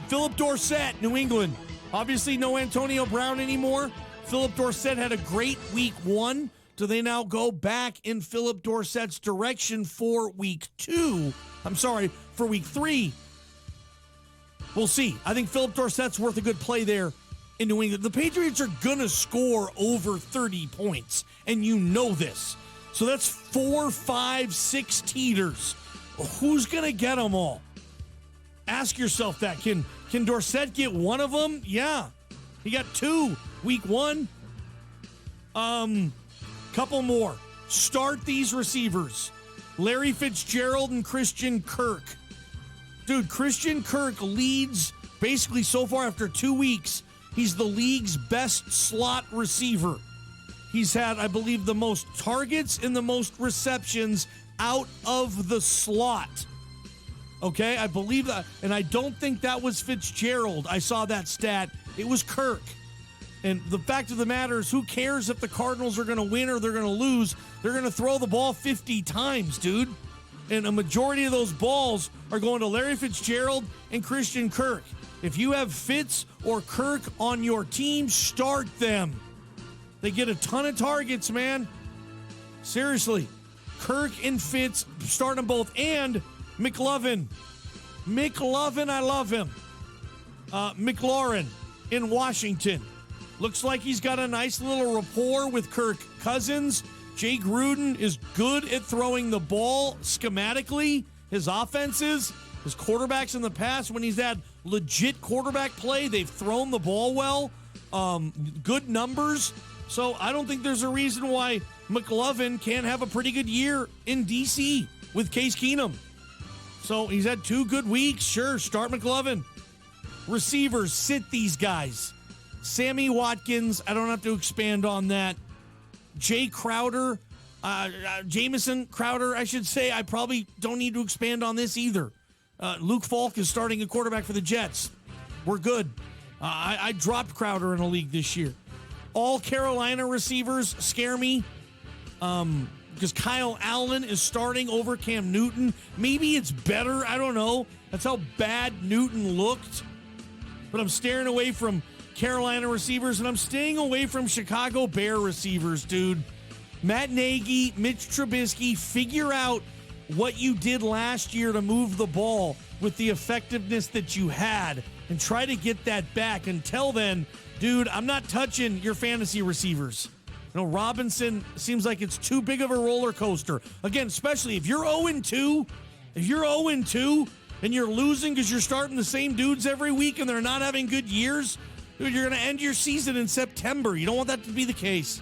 Philip Dorsett, New England. Obviously no Antonio Brown anymore. Philip Dorsett had a great week 1. Do they now go back in Philip Dorsett's direction for week 3? We'll see. I think Philip Dorsett's worth a good play there in New England. The Patriots are going to score over 30 points, and you know this. So that's 4, 5, 6 teeters. Who's going to get them all? Ask yourself that. Can Dorsett get one of them? Yeah. He got 2 week 1. Couple more. Start these receivers. Larry Fitzgerald and Christian Kirk. Dude, Christian Kirk leads basically so far after 2 weeks. He's the league's best slot receiver. He's had, I believe, the most targets and the most receptions out of the slot. Okay, I believe that. And I don't think that was Fitzgerald. I saw that stat. It was Kirk. And the fact of the matter is, who cares if the Cardinals are going to win or they're going to lose? They're going to throw the ball 50 times, dude. And a majority of those balls are going to Larry Fitzgerald and Christian Kirk. If you have Fitz or Kirk on your team, start them. They get a ton of targets, man. Seriously. Kirk and Fitz, start them both. And McLovin. I love him. McLaurin in Washington. Looks like he's got a nice little rapport with Kirk Cousins. Jay Gruden is good at throwing the ball schematically. His offenses, his quarterbacks in the past, when he's had legit quarterback play, they've thrown the ball well. Good numbers. So I don't think there's a reason why McLovin can't have a pretty good year in D.C. with Case Keenum. So he's had 2 good weeks. Sure, start McLovin. Receivers, sit these guys. Sammy Watkins, I don't have to expand on that. Jay Crowder, Jamison Crowder, I should say. I probably don't need to expand on this either. Luke Falk is starting a quarterback for the Jets. We're good. I dropped Crowder in a league this year. All Carolina receivers scare me because Kyle Allen is starting over Cam Newton. Maybe it's better. I don't know. That's how bad Newton looked. But I'm staring away from Carolina receivers, and I'm staying away from Chicago Bear receivers, dude. Matt Nagy, Mitch Trubisky, figure out what you did last year to move the ball with the effectiveness that you had and try to get that back. Until then, dude, I'm not touching your fantasy receivers. You know, Robinson seems like it's too big of a roller coaster. Again, especially if you're 0-2, and you're losing because you're starting the same dudes every week and they're not having good years, dude, you're going to end your season in September. You don't want that to be the case.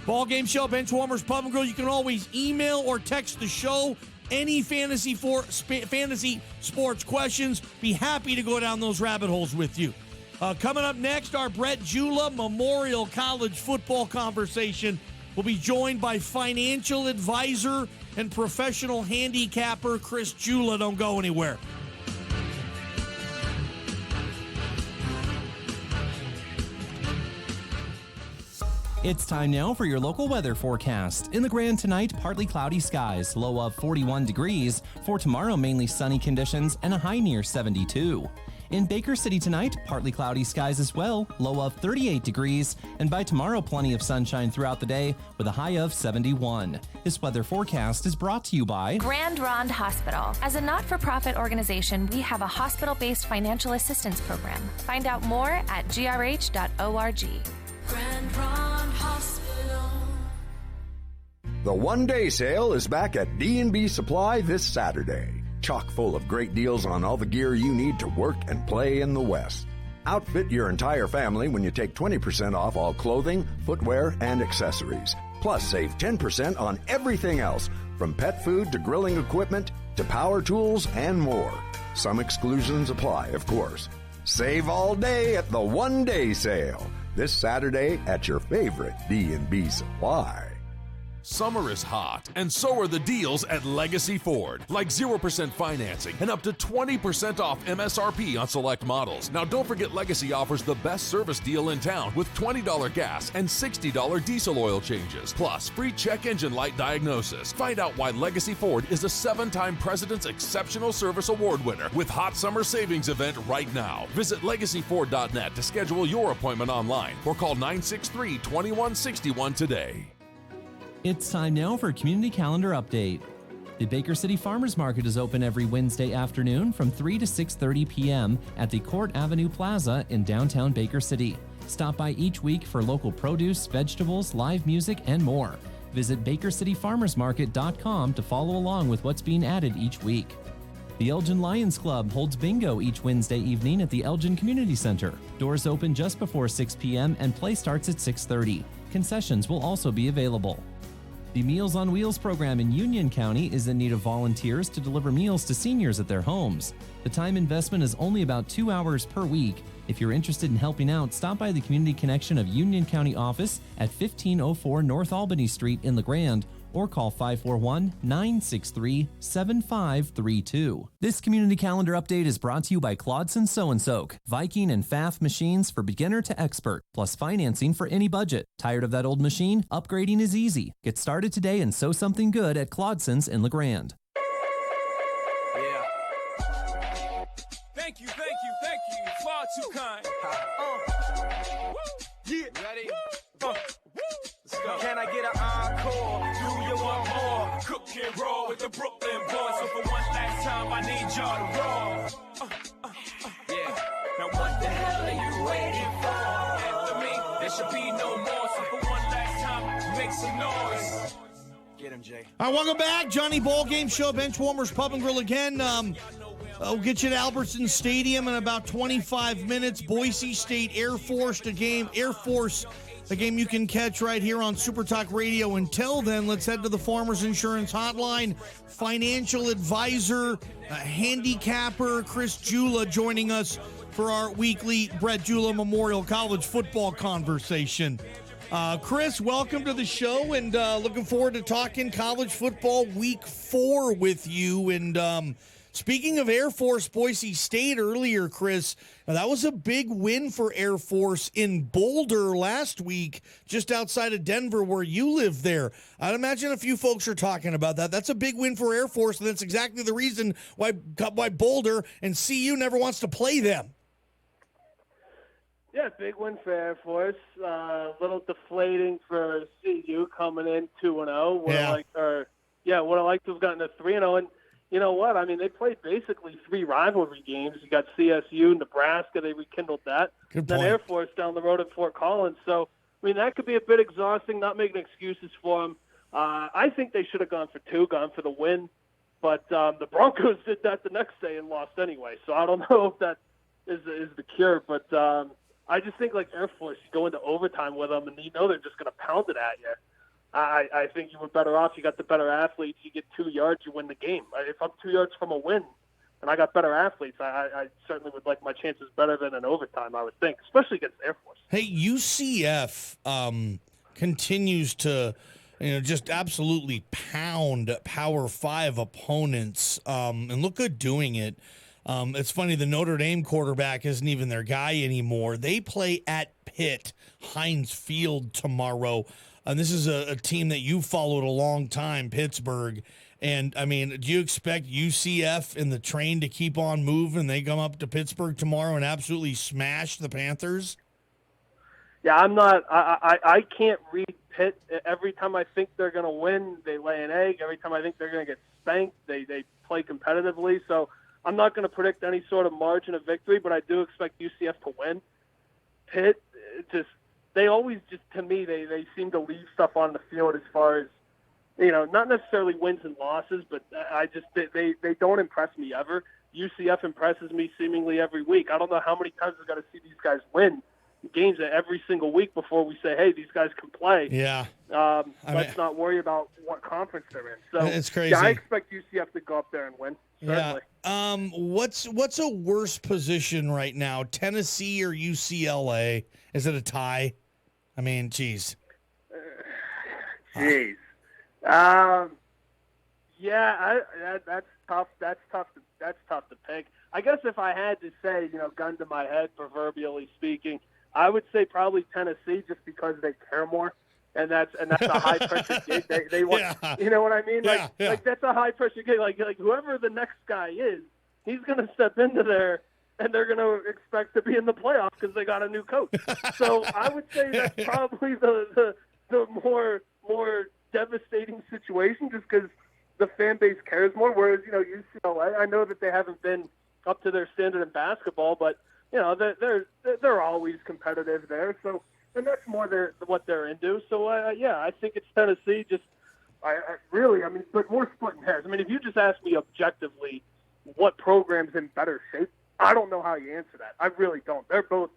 Ballgame Show, Benchwarmers Pub and Grill. You can always email or text the show any fantasy sports questions. Be happy to go down those rabbit holes with you. Coming up next, our Brett Jula Memorial College football conversation. We'll be joined by financial advisor and professional handicapper Chris Jula. Don't go anywhere. It's time now for your local weather forecast. In the Grand tonight, partly cloudy skies, low of 41 degrees. For tomorrow, mainly sunny conditions and a high near 72. In Baker City tonight, partly cloudy skies as well, low of 38 degrees. And by tomorrow, plenty of sunshine throughout the day with a high of 71. This weather forecast is brought to you by Grand Ronde Hospital. As a not-for-profit organization, we have a hospital-based financial assistance program. Find out more at grh.org. Grand Ronde Hospital. The one-day sale is back at D&B Supply this Saturday. Chock full of great deals on all the gear you need to work and play in the West. Outfit your entire family when you take 20% off all clothing, footwear, and accessories. Plus, save 10% on everything else, from pet food to grilling equipment to power tools and more. Some exclusions apply, of course. Save all day at the one-day sale. This Saturday at your favorite D&B Supply. Summer is hot, and so are the deals at Legacy Ford, like 0% financing and up to 20% off MSRP on select models. Now, don't forget Legacy offers the best service deal in town with $20 gas and $60 diesel oil changes, plus free check engine light diagnosis. Find out why Legacy Ford is a 7-time President's Exceptional Service Award winner with Hot Summer Savings event right now. Visit LegacyFord.net to schedule your appointment online or call 963-2161 today. It's time now for a community calendar update. The Baker City Farmers Market is open every Wednesday afternoon from 3 to 6:30 p.m. at the Court Avenue Plaza in downtown Baker City. Stop by each week for local produce, vegetables, live music, and more. Visit BakerCityFarmersMarket.com to follow along with what's being added each week. The Elgin Lions Club holds bingo each Wednesday evening at the Elgin Community Center. Doors open just before 6 p.m. and play starts at 6:30. Concessions will also be available. The Meals on Wheels program in Union County is in need of volunteers to deliver meals to seniors at their homes. The time investment is only about 2 hours per week. If you're interested in helping out, stop by the Community Connection of Union County office at 1504 North Albany Street in LeGrand or call 541-963-7532. This community calendar update is brought to you by Claudson Sew & Soak, Viking and Pfaff machines for beginner to expert, plus financing for any budget. Tired of that old machine? Upgrading is easy. Get started today and sew something good at Claudson's in LeGrand. Yeah. Thank you. Far too kind. Yeah. Ready? Let's go. Can I get an encore? Do you want more? Cook and roll with the Brooklyn boys. So for one last time, I need y'all to roll. Yeah. Now what the hell are you waiting for? After me, there should be no more. So for one last time, make some noise. Get him, Jay. All right, welcome back. Johnny Ballgame Show, Benchwarmers Pub and Grill again. We'll get you to Albertson Stadium in about 25 minutes. Boise State Air Force, a game you can catch right here on Super Talk Radio. Until then, let's head to the Farmers Insurance Hotline. Financial advisor, handicapper Chris Jula joining us for our weekly Brett Jula Memorial College football conversation. Chris, welcome to the show, and looking forward to talking college football week 4 with you. And speaking of Air Force, Boise State earlier, Chris, that was a big win for Air Force in Boulder last week, just outside of Denver, where you live there. I'd imagine a few folks are talking about that. That's a big win for Air Force, and that's exactly the reason why Boulder and CU never wants to play them. Yeah, big win for Air Force. A little deflating for CU coming in 2-0. Would have liked to have gotten a 3-0. And you know what? I mean, they played basically 3 rivalry games. You got CSU, Nebraska. They rekindled that. Good then point. Air Force down the road at Fort Collins. So, I mean, that could be a bit exhausting. Not making excuses for them. I think they should have gone for 2, gone for the win. But the Broncos did that the next day and lost anyway. So I don't know if that is the cure. But I just think, like Air Force, you go into overtime with them, and you know they're just going to pound it at you. I think you were better off. You got the better athletes. You get 2 yards, you win the game. If I'm 2 yards from a win and I got better athletes, I certainly would like my chances better than in overtime, I would think, especially against Air Force. Hey, UCF continues to just absolutely pound Power 5 opponents and look good doing it. It's funny, the Notre Dame quarterback isn't even their guy anymore. They play at Pitt, Heinz Field tomorrow. And this is a team that you followed a long time, Pittsburgh. And, I mean, do you expect UCF and the train to keep on moving? They come up to Pittsburgh tomorrow and absolutely smash the Panthers? Yeah, I'm not – I can't read Pitt. Every time I think they're going to win, they lay an egg. Every time I think they're going to get spanked, they play competitively. So I'm not going to predict any sort of margin of victory, but I do expect UCF to win. Pitt, they always just, to me, they seem to leave stuff on the field as far as, not necessarily wins and losses, but they don't impress me ever. UCF impresses me seemingly every week. I don't know how many times I've got to see these guys win games every single week before we say, hey, these guys can play. Yeah. Let's not worry about what conference they're in. So it's crazy. Yeah, I expect UCF to go up there and win. Certainly. Yeah. What's a worse position right now, Tennessee or UCLA? Is it a tie? I mean, geez. Jeez. That's tough. That's tough to pick. I guess if I had to say, gun to my head, proverbially speaking, I would say probably Tennessee, just because they care more, and that's a high pressure gig. They want, you know what I mean? Like that's a high pressure gig. Like whoever the next guy is, he's going to step into there, and they're going to expect to be in the playoffs because they got a new coach. So I would say that's probably the more devastating situation, just because the fan base cares more. Whereas UCLA, I know that they haven't been up to their standard in basketball, but they're always competitive there. So, and that's more what they're into. So I think it's Tennessee. Just but we're splitting hairs. I mean, if you just ask me objectively what program's in better shape, I don't know how you answer that. I really don't. They're both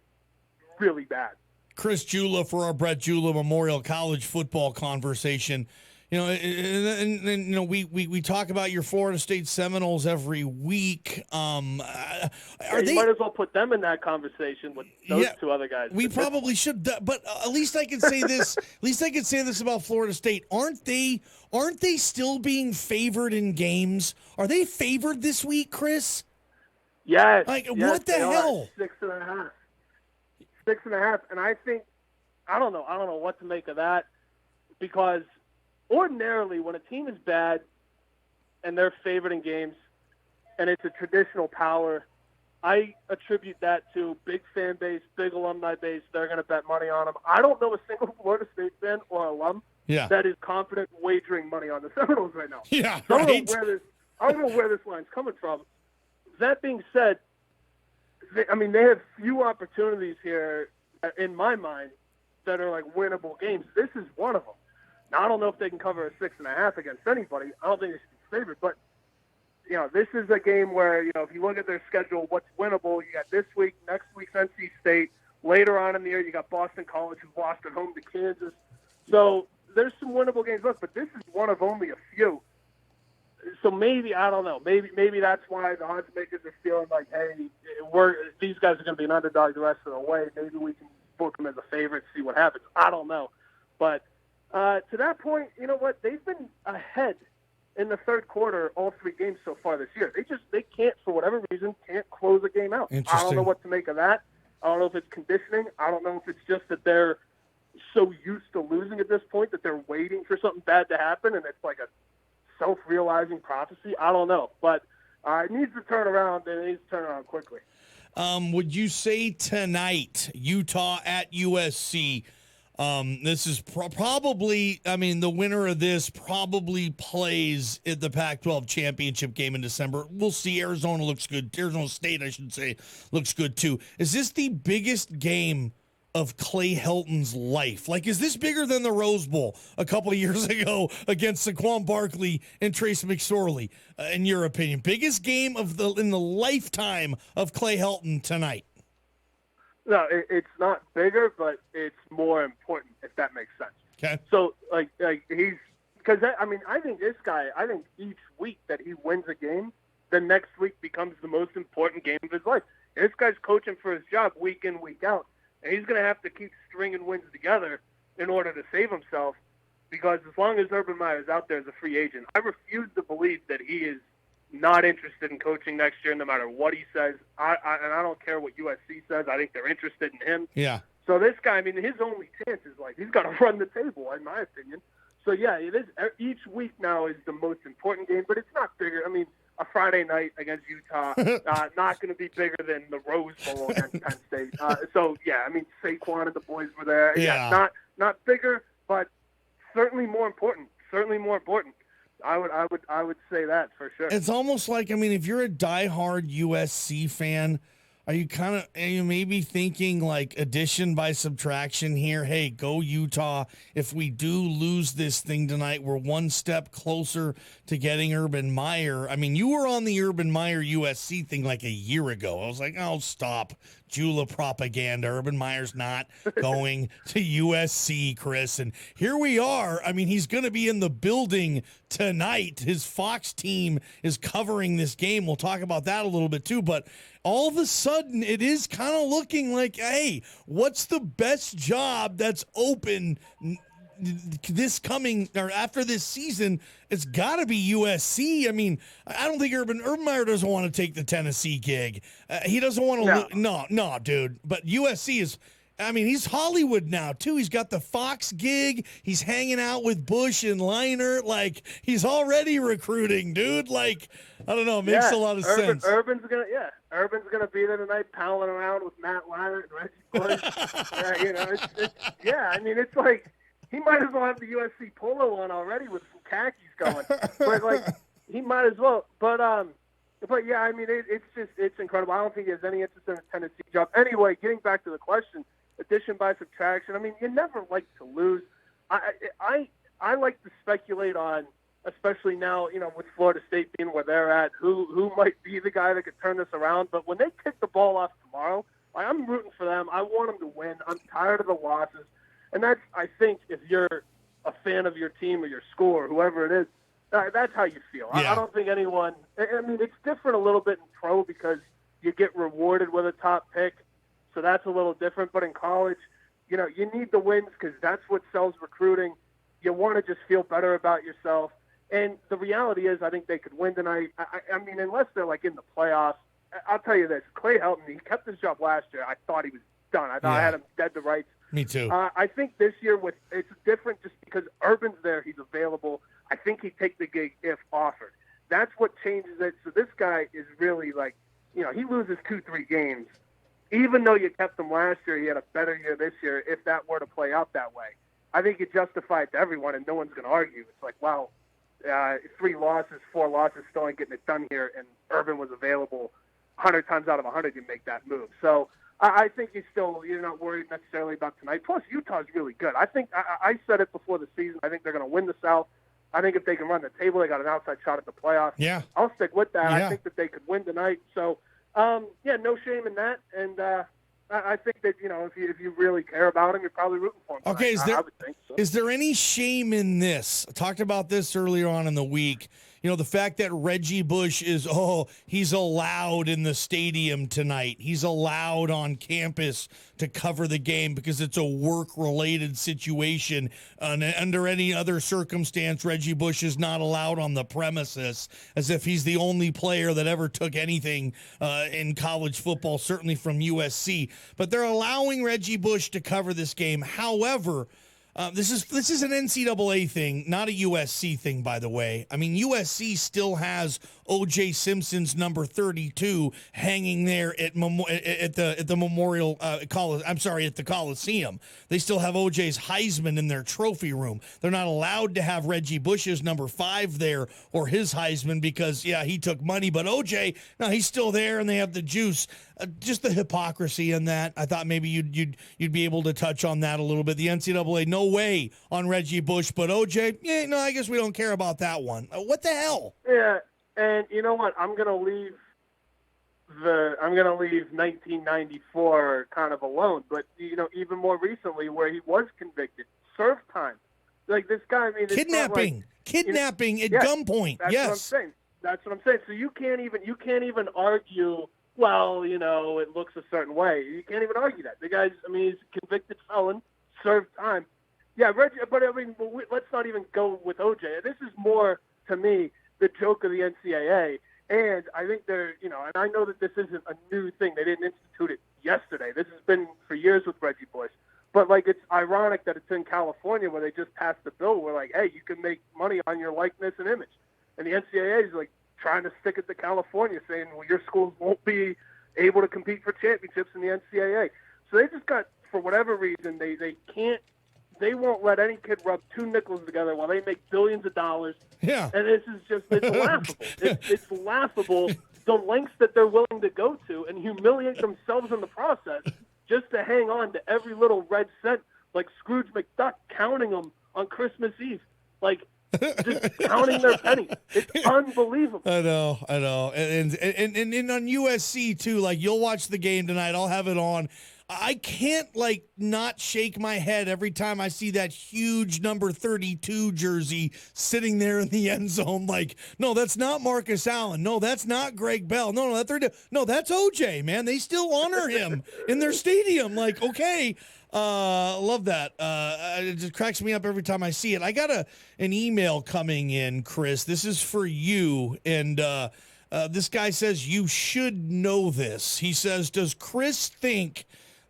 really bad. Chris Jula for our Brett Jula Memorial College football conversation. We talk about your Florida State Seminoles every week. You might as well put them in that conversation with those two other guys. We probably should, but at least I can say this. At least I can say this about Florida State. Aren't they still being favored in games? Are they favored this week, Chris? Yes. What the hell? 6.5. 6.5, and I don't know what to make of that, because ordinarily when a team is bad and they're favored in games and it's a traditional power, I attribute that to big fan base, big alumni base. They're going to bet money on them. I don't know a single Florida State fan or alum that is confident wagering money on the Seminoles right now. Yeah, I right. don't know where this line's coming from. That being said, they have few opportunities here, in my mind, that are like winnable games. This is one of them. Now, I don't know if they can cover a 6.5 against anybody. I don't think they should be favored. But, this is a game where, if you look at their schedule, what's winnable, you got this week, next week's NC State. Later on in the year, you got Boston College, who lost at home to Kansas. So there's some winnable games left, but this is one of only a few. So maybe, I don't know, maybe that's why the odds makers are feeling like, hey, these guys are going to be an underdog the rest of the way. Maybe we can book them as a favorite, see what happens. I don't know. But to that point, you know what? They've been ahead in the third quarter all 3 games so far this year. They can't, for whatever reason, can't close a game out. I don't know what to make of that. I don't know if it's conditioning. I don't know if it's just that they're so used to losing at this point that they're waiting for something bad to happen, and it's like a self-realizing prophecy. I don't know. But it needs to turn around, and it needs to turn around quickly. Would you say tonight, Utah at USC? This is probably, I mean, the winner of this probably plays at the Pac-12 championship game in December. We'll see. Arizona looks good. Arizona State, I should say, looks good too. Is this the biggest game of Clay Helton's life? Like, is this bigger than the Rose Bowl a couple of years ago against Saquon Barkley and Trace McSorley, in your opinion? Biggest game in the lifetime of Clay Helton tonight? No, it's not bigger, but it's more important, if that makes sense. Okay. So, like he's because I think this guy. I think each week that he wins a game, the next week becomes the most important game of his life. And this guy's coaching for his job week in, week out, and he's going to have to keep stringing wins together in order to save himself. Because as long as Urban Meyer's out there as a free agent, I refuse to believe that he is not interested in coaching next year, no matter what he says. And I don't care what USC says. I think they're interested in him. Yeah. So this guy, I mean, his only chance is he's got to run the table, in my opinion. So yeah, it is. Each week now is the most important game, but it's not bigger. I mean, a Friday night against Utah, not going to be bigger than the Rose Bowl against Penn State. So yeah, I mean, Saquon and the boys were there. Yeah. Not bigger, but certainly more important. Certainly more important. I would say that for sure. It's almost like, I mean, if you're a diehard USC fan, are you maybe thinking like addition by subtraction here? Hey, go Utah. If we do lose this thing tonight, we're one step closer to getting Urban Meyer. I mean, you were on the Urban Meyer USC thing like a year ago. I was like, oh, stop. Jula propaganda. Urban Meyer's not going to USC, Chris. And here we are. I mean, he's going to be in the building tonight. His Fox team is covering this game. We'll talk about that a little bit too. But all of a sudden, it is kind of looking like, hey, what's the best job that's open this coming or after this season? It's got to be USC. I mean, I don't think Urban Meyer doesn't want to take the Tennessee gig. He doesn't want to. No, dude. But USC is. I mean, he's Hollywood now too. He's got the Fox gig. He's hanging out with Bush and Leinart. Like, he's already recruiting, dude. Like, I don't know. It makes a lot of sense. Urban's gonna be there tonight, palling around with Matt Leinart and Reggie Bush. I mean, it's like. He might as well have the USC polo on already with some khakis going. But, he might as well. But yeah, I mean, it's incredible. I don't think he has any interest in a Tennessee job. Anyway, getting back to the question, addition by subtraction, I mean, you never like to lose. I like to speculate on, especially now, with Florida State being where they're at, who might be the guy that could turn this around. But when they kick the ball off tomorrow, I'm rooting for them. I want them to win. I'm tired of the losses. And that's, I think, if you're a fan of your team or your school or whoever it is, that's how you feel. Yeah. I don't think anyone – I mean, it's different a little bit in pro because you get rewarded with a top pick, so that's a little different. But in college, you need the wins because that's what sells recruiting. You want to just feel better about yourself. And the reality is I think they could win tonight. I mean, unless they're, in the playoffs. I'll tell you this. Clay Helton, he kept his job last year. I thought he was done. I thought I had him dead to rights. Me too. I think this year it's different just because Urban's there. He's available. I think he'd take the gig if offered. That's what changes it. So this guy is really he loses 2-3 games. Even though you kept him last year, he had a better year this year if that were to play out that way. I think you justify it to everyone, and no one's going to argue. It's like, wow, 3 losses, 4 losses, still ain't getting it done here, and Urban was available 100 times out of 100 you make that move. So I think you're not worried necessarily about tonight. Plus, Utah's really good. I think I said it before the season. I think they're going to win the South. I think if they can run the table, they got an outside shot at the playoffs. Yeah. I'll stick with that. Yeah. I think that they could win tonight. So, no shame in that. And I think that, if you really care about them, you're probably rooting for them. Okay, I would think so. Is there any shame in this? I talked about this earlier on in the week. The fact that Reggie Bush he's allowed in the stadium tonight. He's allowed on campus to cover the game because it's a work-related situation. Under any other circumstance, Reggie Bush is not allowed on the premises, as if he's the only player that ever took anything in college football, certainly from USC. But they're allowing Reggie Bush to cover this game. However, This is an NCAA thing, not a USC thing, by the way. I mean, USC still has O.J. Simpson's number 32 hanging there at the Memorial College. I'm sorry, at the Coliseum. They still have O.J.'s Heisman in their trophy room. They're not allowed to have Reggie Bush's number 5 there or his Heisman because he took money. But O.J., no, he's still there, and they have the juice. Just the hypocrisy in that. I thought maybe you'd be able to touch on that a little bit. The NCAA, no way on Reggie Bush, but OJ, no, I guess we don't care about that one. What the hell? Yeah, and you know what? I'm gonna leave 1994 kind of alone. But even more recently, where he was convicted, served time. Like this guy, I mean, kidnapping at gunpoint. That's what I'm saying. So you can't even argue. Well, it looks a certain way. You can't even argue that. The guy's, he's a convicted felon, served time. Yeah, Reggie, but let's not even go with OJ. This is more, to me, the joke of the NCAA. And I think and I know that this isn't a new thing. They didn't institute it yesterday. This has been for years with Reggie Bush. But, it's ironic that it's in California where they just passed the bill where, hey, you can make money on your likeness and image. And the NCAA is, trying to stick it to California, saying, well, your schools won't be able to compete for championships in the NCAA. So they just got, for whatever reason, they won't let any kid rub two nickels together while they make billions of dollars. Yeah. And this is just, it's laughable. It's laughable the lengths that they're willing to go to and humiliate themselves in the process just to hang on to every little red cent, like Scrooge McDuck counting them on Christmas Eve. Just counting their pennies. It's unbelievable. I know. And on USC, too, you'll watch the game tonight. I'll have it on. I can't, not shake my head every time I see that huge number 32 jersey sitting there in the end zone. No, that's not Marcus Allen. No, that's not Greg Bell. No, that's OJ, man. They still honor him in their stadium. Okay. Love that. It just cracks me up every time I see it. I got an email coming in, Chris. This is for you. And this guy says, you should know this. He says, does Chris think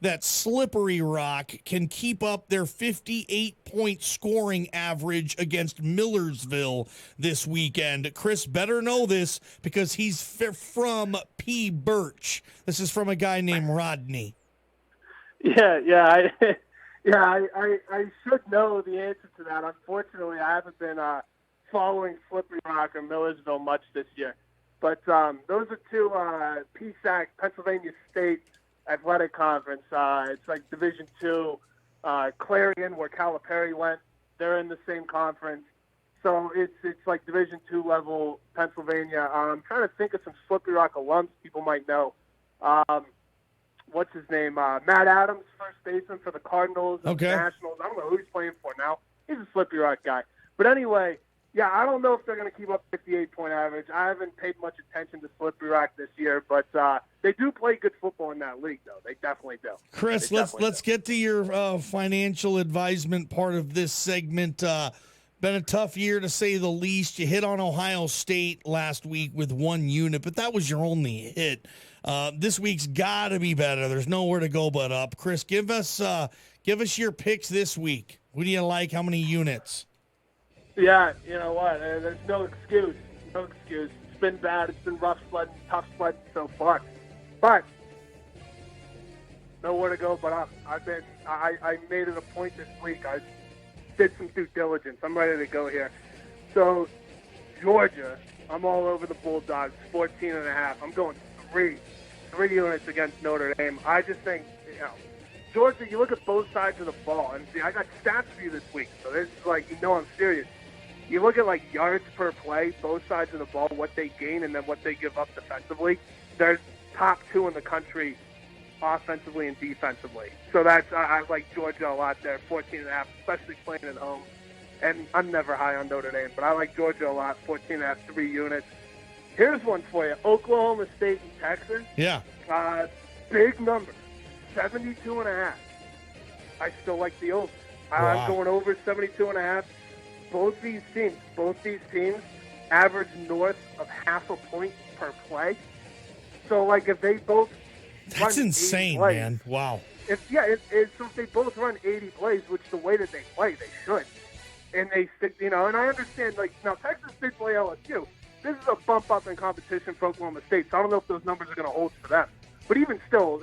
that Slippery Rock can keep up their 58-point scoring average against Millersville this weekend? Chris better know this because he's from P. Birch. This is from a guy named Rodney. I should know the answer to that. Unfortunately, I haven't been following Slippery Rock or Millersville much this year. But those are two PSAC, Pennsylvania State Athletic Conference. It's like Division II. Clarion, where Calipari went, they're in the same conference. So it's like Division II level Pennsylvania. I'm trying to think of some Slippery Rock alums people might know. What's his name? Matt Adams, first baseman for the Cardinals and the Nationals. I don't know who he's playing for now. He's a Slippery Rock guy. But anyway, I don't know if they're going to keep up 58-point average. I haven't paid much attention to Slippery Rock this year, but they do play good football in that league, though. They definitely do. Chris, let's get to your financial advisement part of this segment. Been a tough year to say the least. You hit on Ohio State last week with one unit, but that was your only hit. This week's got to be better. There's nowhere to go but up. Chris, give us your picks this week. Who do you like? How many units? Yeah, you know what? There's no excuse. No excuse. It's been bad. It's been rough sledding, tough sledding so far. But nowhere to go but up. I made it a point this week. I did some due diligence. I'm ready to go here. So Georgia, I'm all over the Bulldogs, 14.5. I'm going three units against Notre Dame. I just think, Georgia, you look at both sides of the ball, and see, I got stats for you this week, so this is I'm serious. You look at yards per play, both sides of the ball, what they gain and then what they give up defensively. They're top 2 in the country offensively and defensively. So I like Georgia a lot there, 14.5, especially playing at home. And I'm never high on Notre Dame, but I like Georgia a lot, 14.5, 3 units. Here's one for you. Oklahoma State and Texas. Yeah. Big number, 72.5. I still like the over. Wow. I'm going over 72.5. Both these teams average north of half a point per play. So, if they both That's insane, man. Wow. So if they both run 80 plays, which the way that they play, they should, and they stick, and I understand, like, now Texas did play LSU. This is a bump up in competition for Oklahoma State, so I don't know if those numbers are going to hold for them. But even still,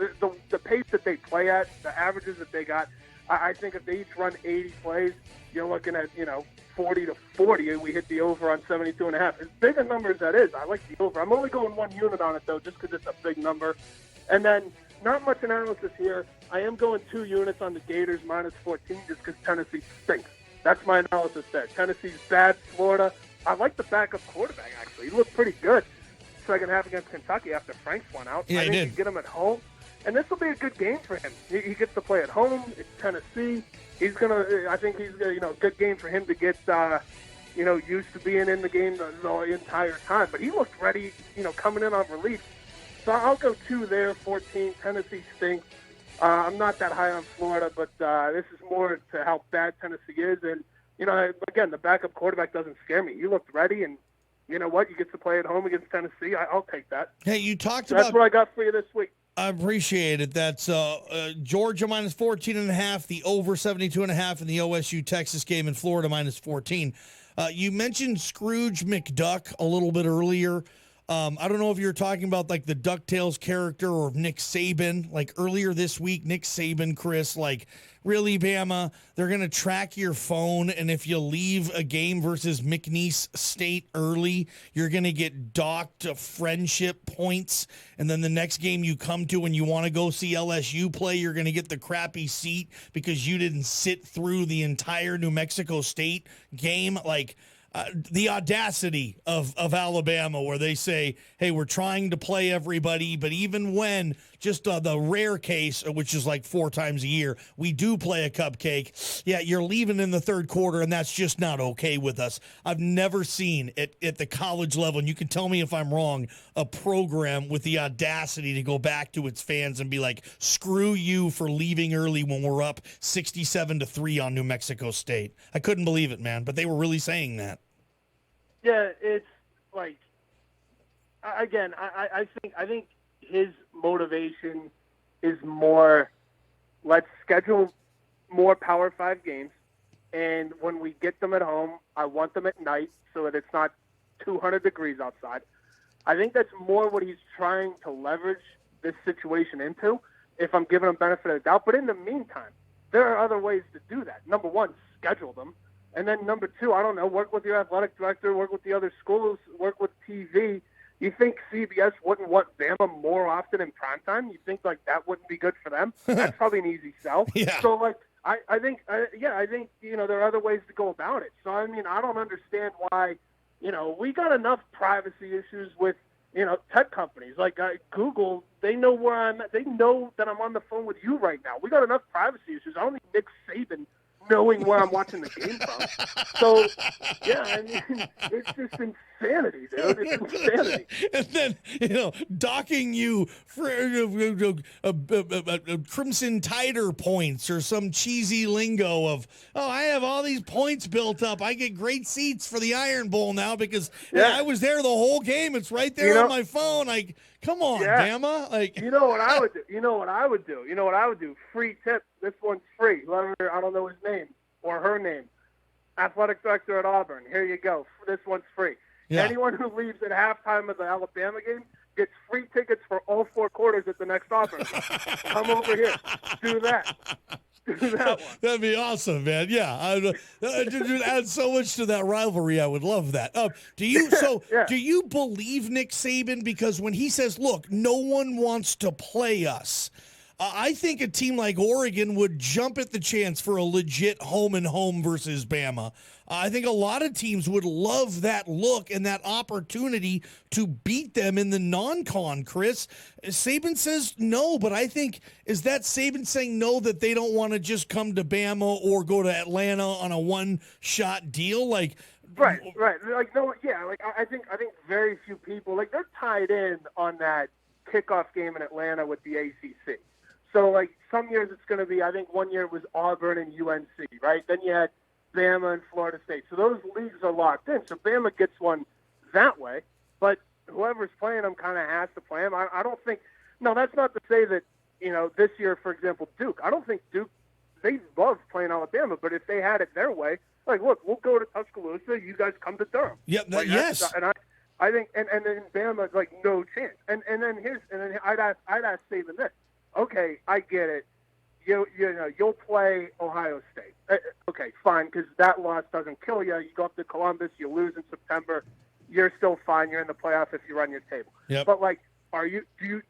the pace that they play at, the averages that they got, I think if they each run 80 plays, you're looking at, 40 to 40, and we hit the over on 72.5. As big a number as that is, I like the over. I'm only going 1 unit on it, though, just because it's a big number. And then, not much analysis here. I am going 2 units on the Gators minus 14 just because Tennessee stinks. That's my analysis there. Tennessee's bad. Florida, I like the backup quarterback, actually. He looked pretty good second half against Kentucky after Franks went out. Yeah, I think he did. you get him at home. And this will be a good game for him. He gets to play at home. It's Tennessee. I think he's a good game for him to get, used to being in the game the entire time. But he looked ready, coming in on relief. So I'll go 2 there, 14. Tennessee stinks. I'm not that high on Florida, but this is more to how bad Tennessee is. And, again, the backup quarterback doesn't scare me. He looked ready, and you know what? You get to play at home against Tennessee. I'll take that. Hey, you talked That's about... what I got for you this week. I appreciate it. That's Georgia minus 14.5, the over 72.5 in the OSU-Texas game, in Florida minus 14. You mentioned Scrooge McDuck a little bit earlier. I don't know if you're talking about like the DuckTales character or Nick Saban. Like earlier this week, Nick Saban, Chris, like, really, Bama, they're going to track your phone, and if you leave a game versus McNeese State early, you're going to get docked friendship points, and then the next game you come to and you want to go see LSU play, you're going to get the crappy seat because you didn't sit through the entire New Mexico State game. Like, the audacity of Alabama, where they say, hey, we're trying to play everybody, but even when, just the rare case, which is like 4 times a year, we do play a cupcake, yeah, you're leaving in the third quarter, and that's just not okay with us. I've never seen at the college level, and you can tell me if I'm wrong, a program with the audacity to go back to its fans and be like, screw you for leaving early when we're up 67-3 on New Mexico State. I couldn't believe it, man, but they were really saying that. Yeah, it's like, again, I think his motivation is more, let's schedule more Power 5 games, and when we get them at home, I want them at night so that it's not 200 degrees outside. I think that's more what he's trying to leverage this situation into, if I'm giving him benefit of the doubt. But in the meantime, there are other ways to do that. Number one, schedule them. And then number 2, I don't know, work with your athletic director, work with the other schools, work with TV. You think CBS wouldn't want Bama more often in primetime? You think, like, that wouldn't be good for them? That's probably an easy sell. Yeah. So, like, I think, there are other ways to go about it. So, I mean, I don't understand why, we got enough privacy issues with, tech companies. Like, Google, they know where I'm at. They know that I'm on the phone with you right now. We got enough privacy issues. I don't need Nick Saban knowing where I'm watching the game from. So, yeah, I mean, it's just insanity, dude. It's insanity. And then, docking you for Crimson Tider points or some cheesy lingo of, I have all these points built up. I get great seats for the Iron Bowl now because I was there the whole game. It's right there on my phone. Come on, Bama. Like, you know what I would do? Free tip. This one's free. Whoever, I don't know his name or her name. Athletic director at Auburn. Here you go. This one's free. Yeah. Anyone who leaves at halftime of the Alabama game gets free tickets for all 4 quarters at the next Auburn game. Come over here. Do that. Do that one. That'd be awesome, man. Yeah, to add so much to that rivalry, I would love that. Do you believe Nick Saban? Because when he says, "Look, no one wants to play us," I think a team like Oregon would jump at the chance for a legit home versus Bama. I think a lot of teams would love that look and that opportunity to beat them in the non-con, Chris. Saban says no, but I think, is that Saban saying no that they don't want to just come to Bama or go to Atlanta on a one-shot deal? Like, Right. Like, no, yeah, like, I think very few people, like, they're tied in on that kickoff game in Atlanta with the ACC. So, like, some years it's going to be, I think one year it was Auburn and UNC, right? Then you had Bama and Florida State. So those leagues are locked in. So Bama gets one that way. But whoever's playing them kind of has to play them. I don't think – no, that's not to say that this year, for example, Duke. I don't think Duke, they love playing Alabama, but if they had it their way, like, look, we'll go to Tuscaloosa, you guys come to Durham. Yep, yes. And I think, and then Bama, like, no chance. And then I'd ask Saban this. Okay, I get it. You'll play Ohio State. Okay, fine, because that loss doesn't kill you. You go up to Columbus, you lose in September. You're still fine. You're in the playoff if you run your table. Yep. But, like, do you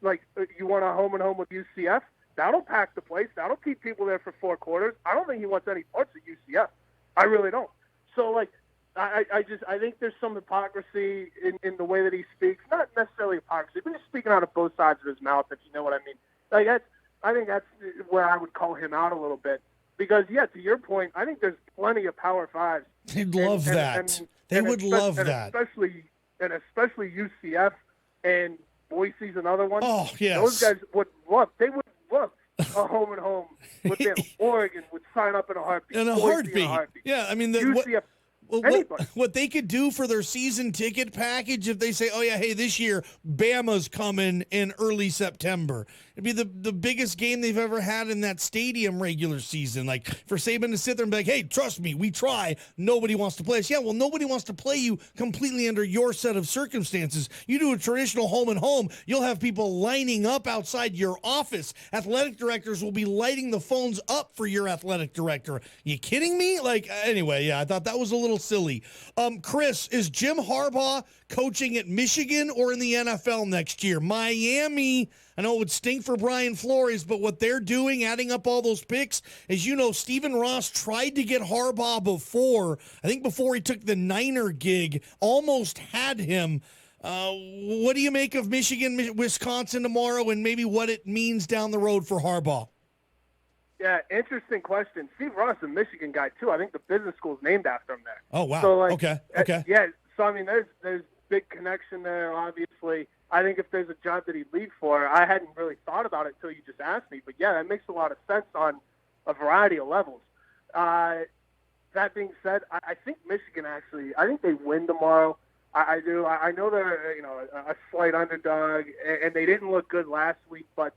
want a home and home with UCF? That'll pack the place. That'll keep people there for 4 quarters. I don't think he wants any parts of UCF. I really don't. So, like, I think there's some hypocrisy in the way that he speaks. Not necessarily hypocrisy, but he's speaking out of both sides of his mouth, if you know what I mean. Like, I think that's where I would call him out a little bit. Because, yeah, to your point, I think there's plenty of Power Fives. They'd love that. They would love that. Especially UCF and Boise's another one. Oh, yes. Those guys would love a home and home with them. Oregon would sign up in a heartbeat. In a heartbeat. Yeah, I mean, UCF. What they could do for their season ticket package if they say, oh, yeah, hey, this year Bama's coming in early September. It'd be the biggest game they've ever had in that stadium regular season. Like, for Saban to sit there and be like, hey, trust me, we try. Nobody wants to play us. Yeah, well, nobody wants to play you completely under your set of circumstances. You do a traditional home and home, you'll have people lining up outside your office. Athletic directors will be lighting the phones up for your athletic director. You kidding me? Like, anyway, yeah, I thought that was a little silly. Chris, is Jim Harbaugh coaching at Michigan or in the NFL next year? Miami, I know it would stink for Brian Flores, but what they're doing, adding up all those picks, as you know, Stephen Ross tried to get Harbaugh before he took the Niner gig, almost had him. What do you make of Michigan, Wisconsin tomorrow, and maybe what it means down the road for Harbaugh? Yeah, interesting question. Steve Ross is a Michigan guy, too. I think the business school's named after him there. Oh, wow. So, like, okay. Yeah, so, I mean, there's big connection there, obviously. I think if there's a job that he'd leave for, I hadn't really thought about it until you just asked me. But, yeah, that makes a lot of sense on a variety of levels. That being said, I think Michigan actually, I think they win tomorrow. I do. I know they're, a slight underdog, and they didn't look good last week, but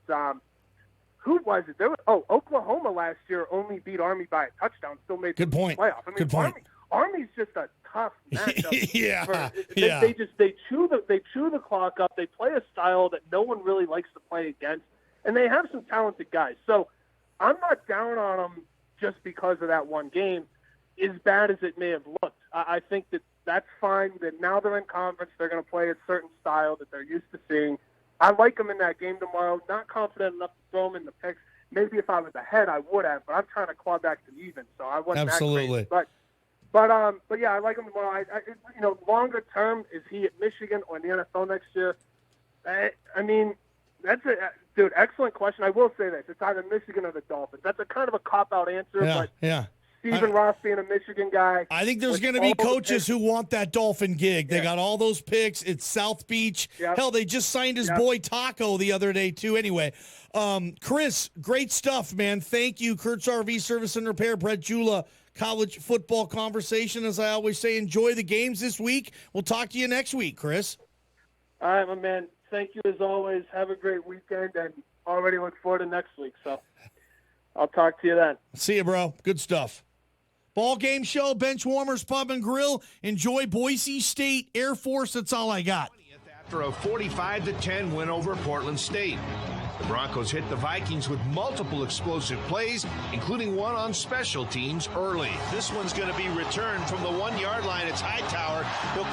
who was it? Oklahoma last year only beat Army by a touchdown, still made the playoff. I mean, Good point. Army's just a tough matchup. Yeah. They chew the clock up. They play a style that no one really likes to play against, and they have some talented guys. So I'm not down on them just because of that one game. As bad as it may have looked, I think that's fine. That now they're in conference, they're going to play a certain style that they're used to seeing. I like them in that game tomorrow. Not confident enough to throw them in the picks. Maybe if I was ahead, I would have, but I'm trying to claw back to even, so I wasn't Absolutely. that crazy. But yeah, I like him tomorrow. Longer term, is he at Michigan or in the NFL next year? I mean, that's excellent question. I will say this: it's either Michigan or the Dolphins. That's a kind of a cop-out answer, but Stephen Ross being a Michigan guy. I think there's going to be coaches who want that Dolphin gig. They got all those picks. It's South Beach. Yep. Hell, they just signed his boy Taco the other day, too. Anyway, Chris, great stuff, man. Thank you. Kurt's RV Service and Repair, Brett Jula, college football conversation. As I always say, enjoy the games this week. We'll talk to you next week, Chris. All right, my man. Thank you as always. Have a great weekend, and already look forward to next week. So I'll talk to you then. See you, bro. Good stuff. Ball game show, Bench Warmers Pub and Grill. Enjoy Boise State Air Force. That's all I got. After a 45-10 win over Portland State. The Broncos hit the Vikings with multiple explosive plays, including one on special teams early. This one's going to be returned from the 1-yard line. It's Hightower. He'll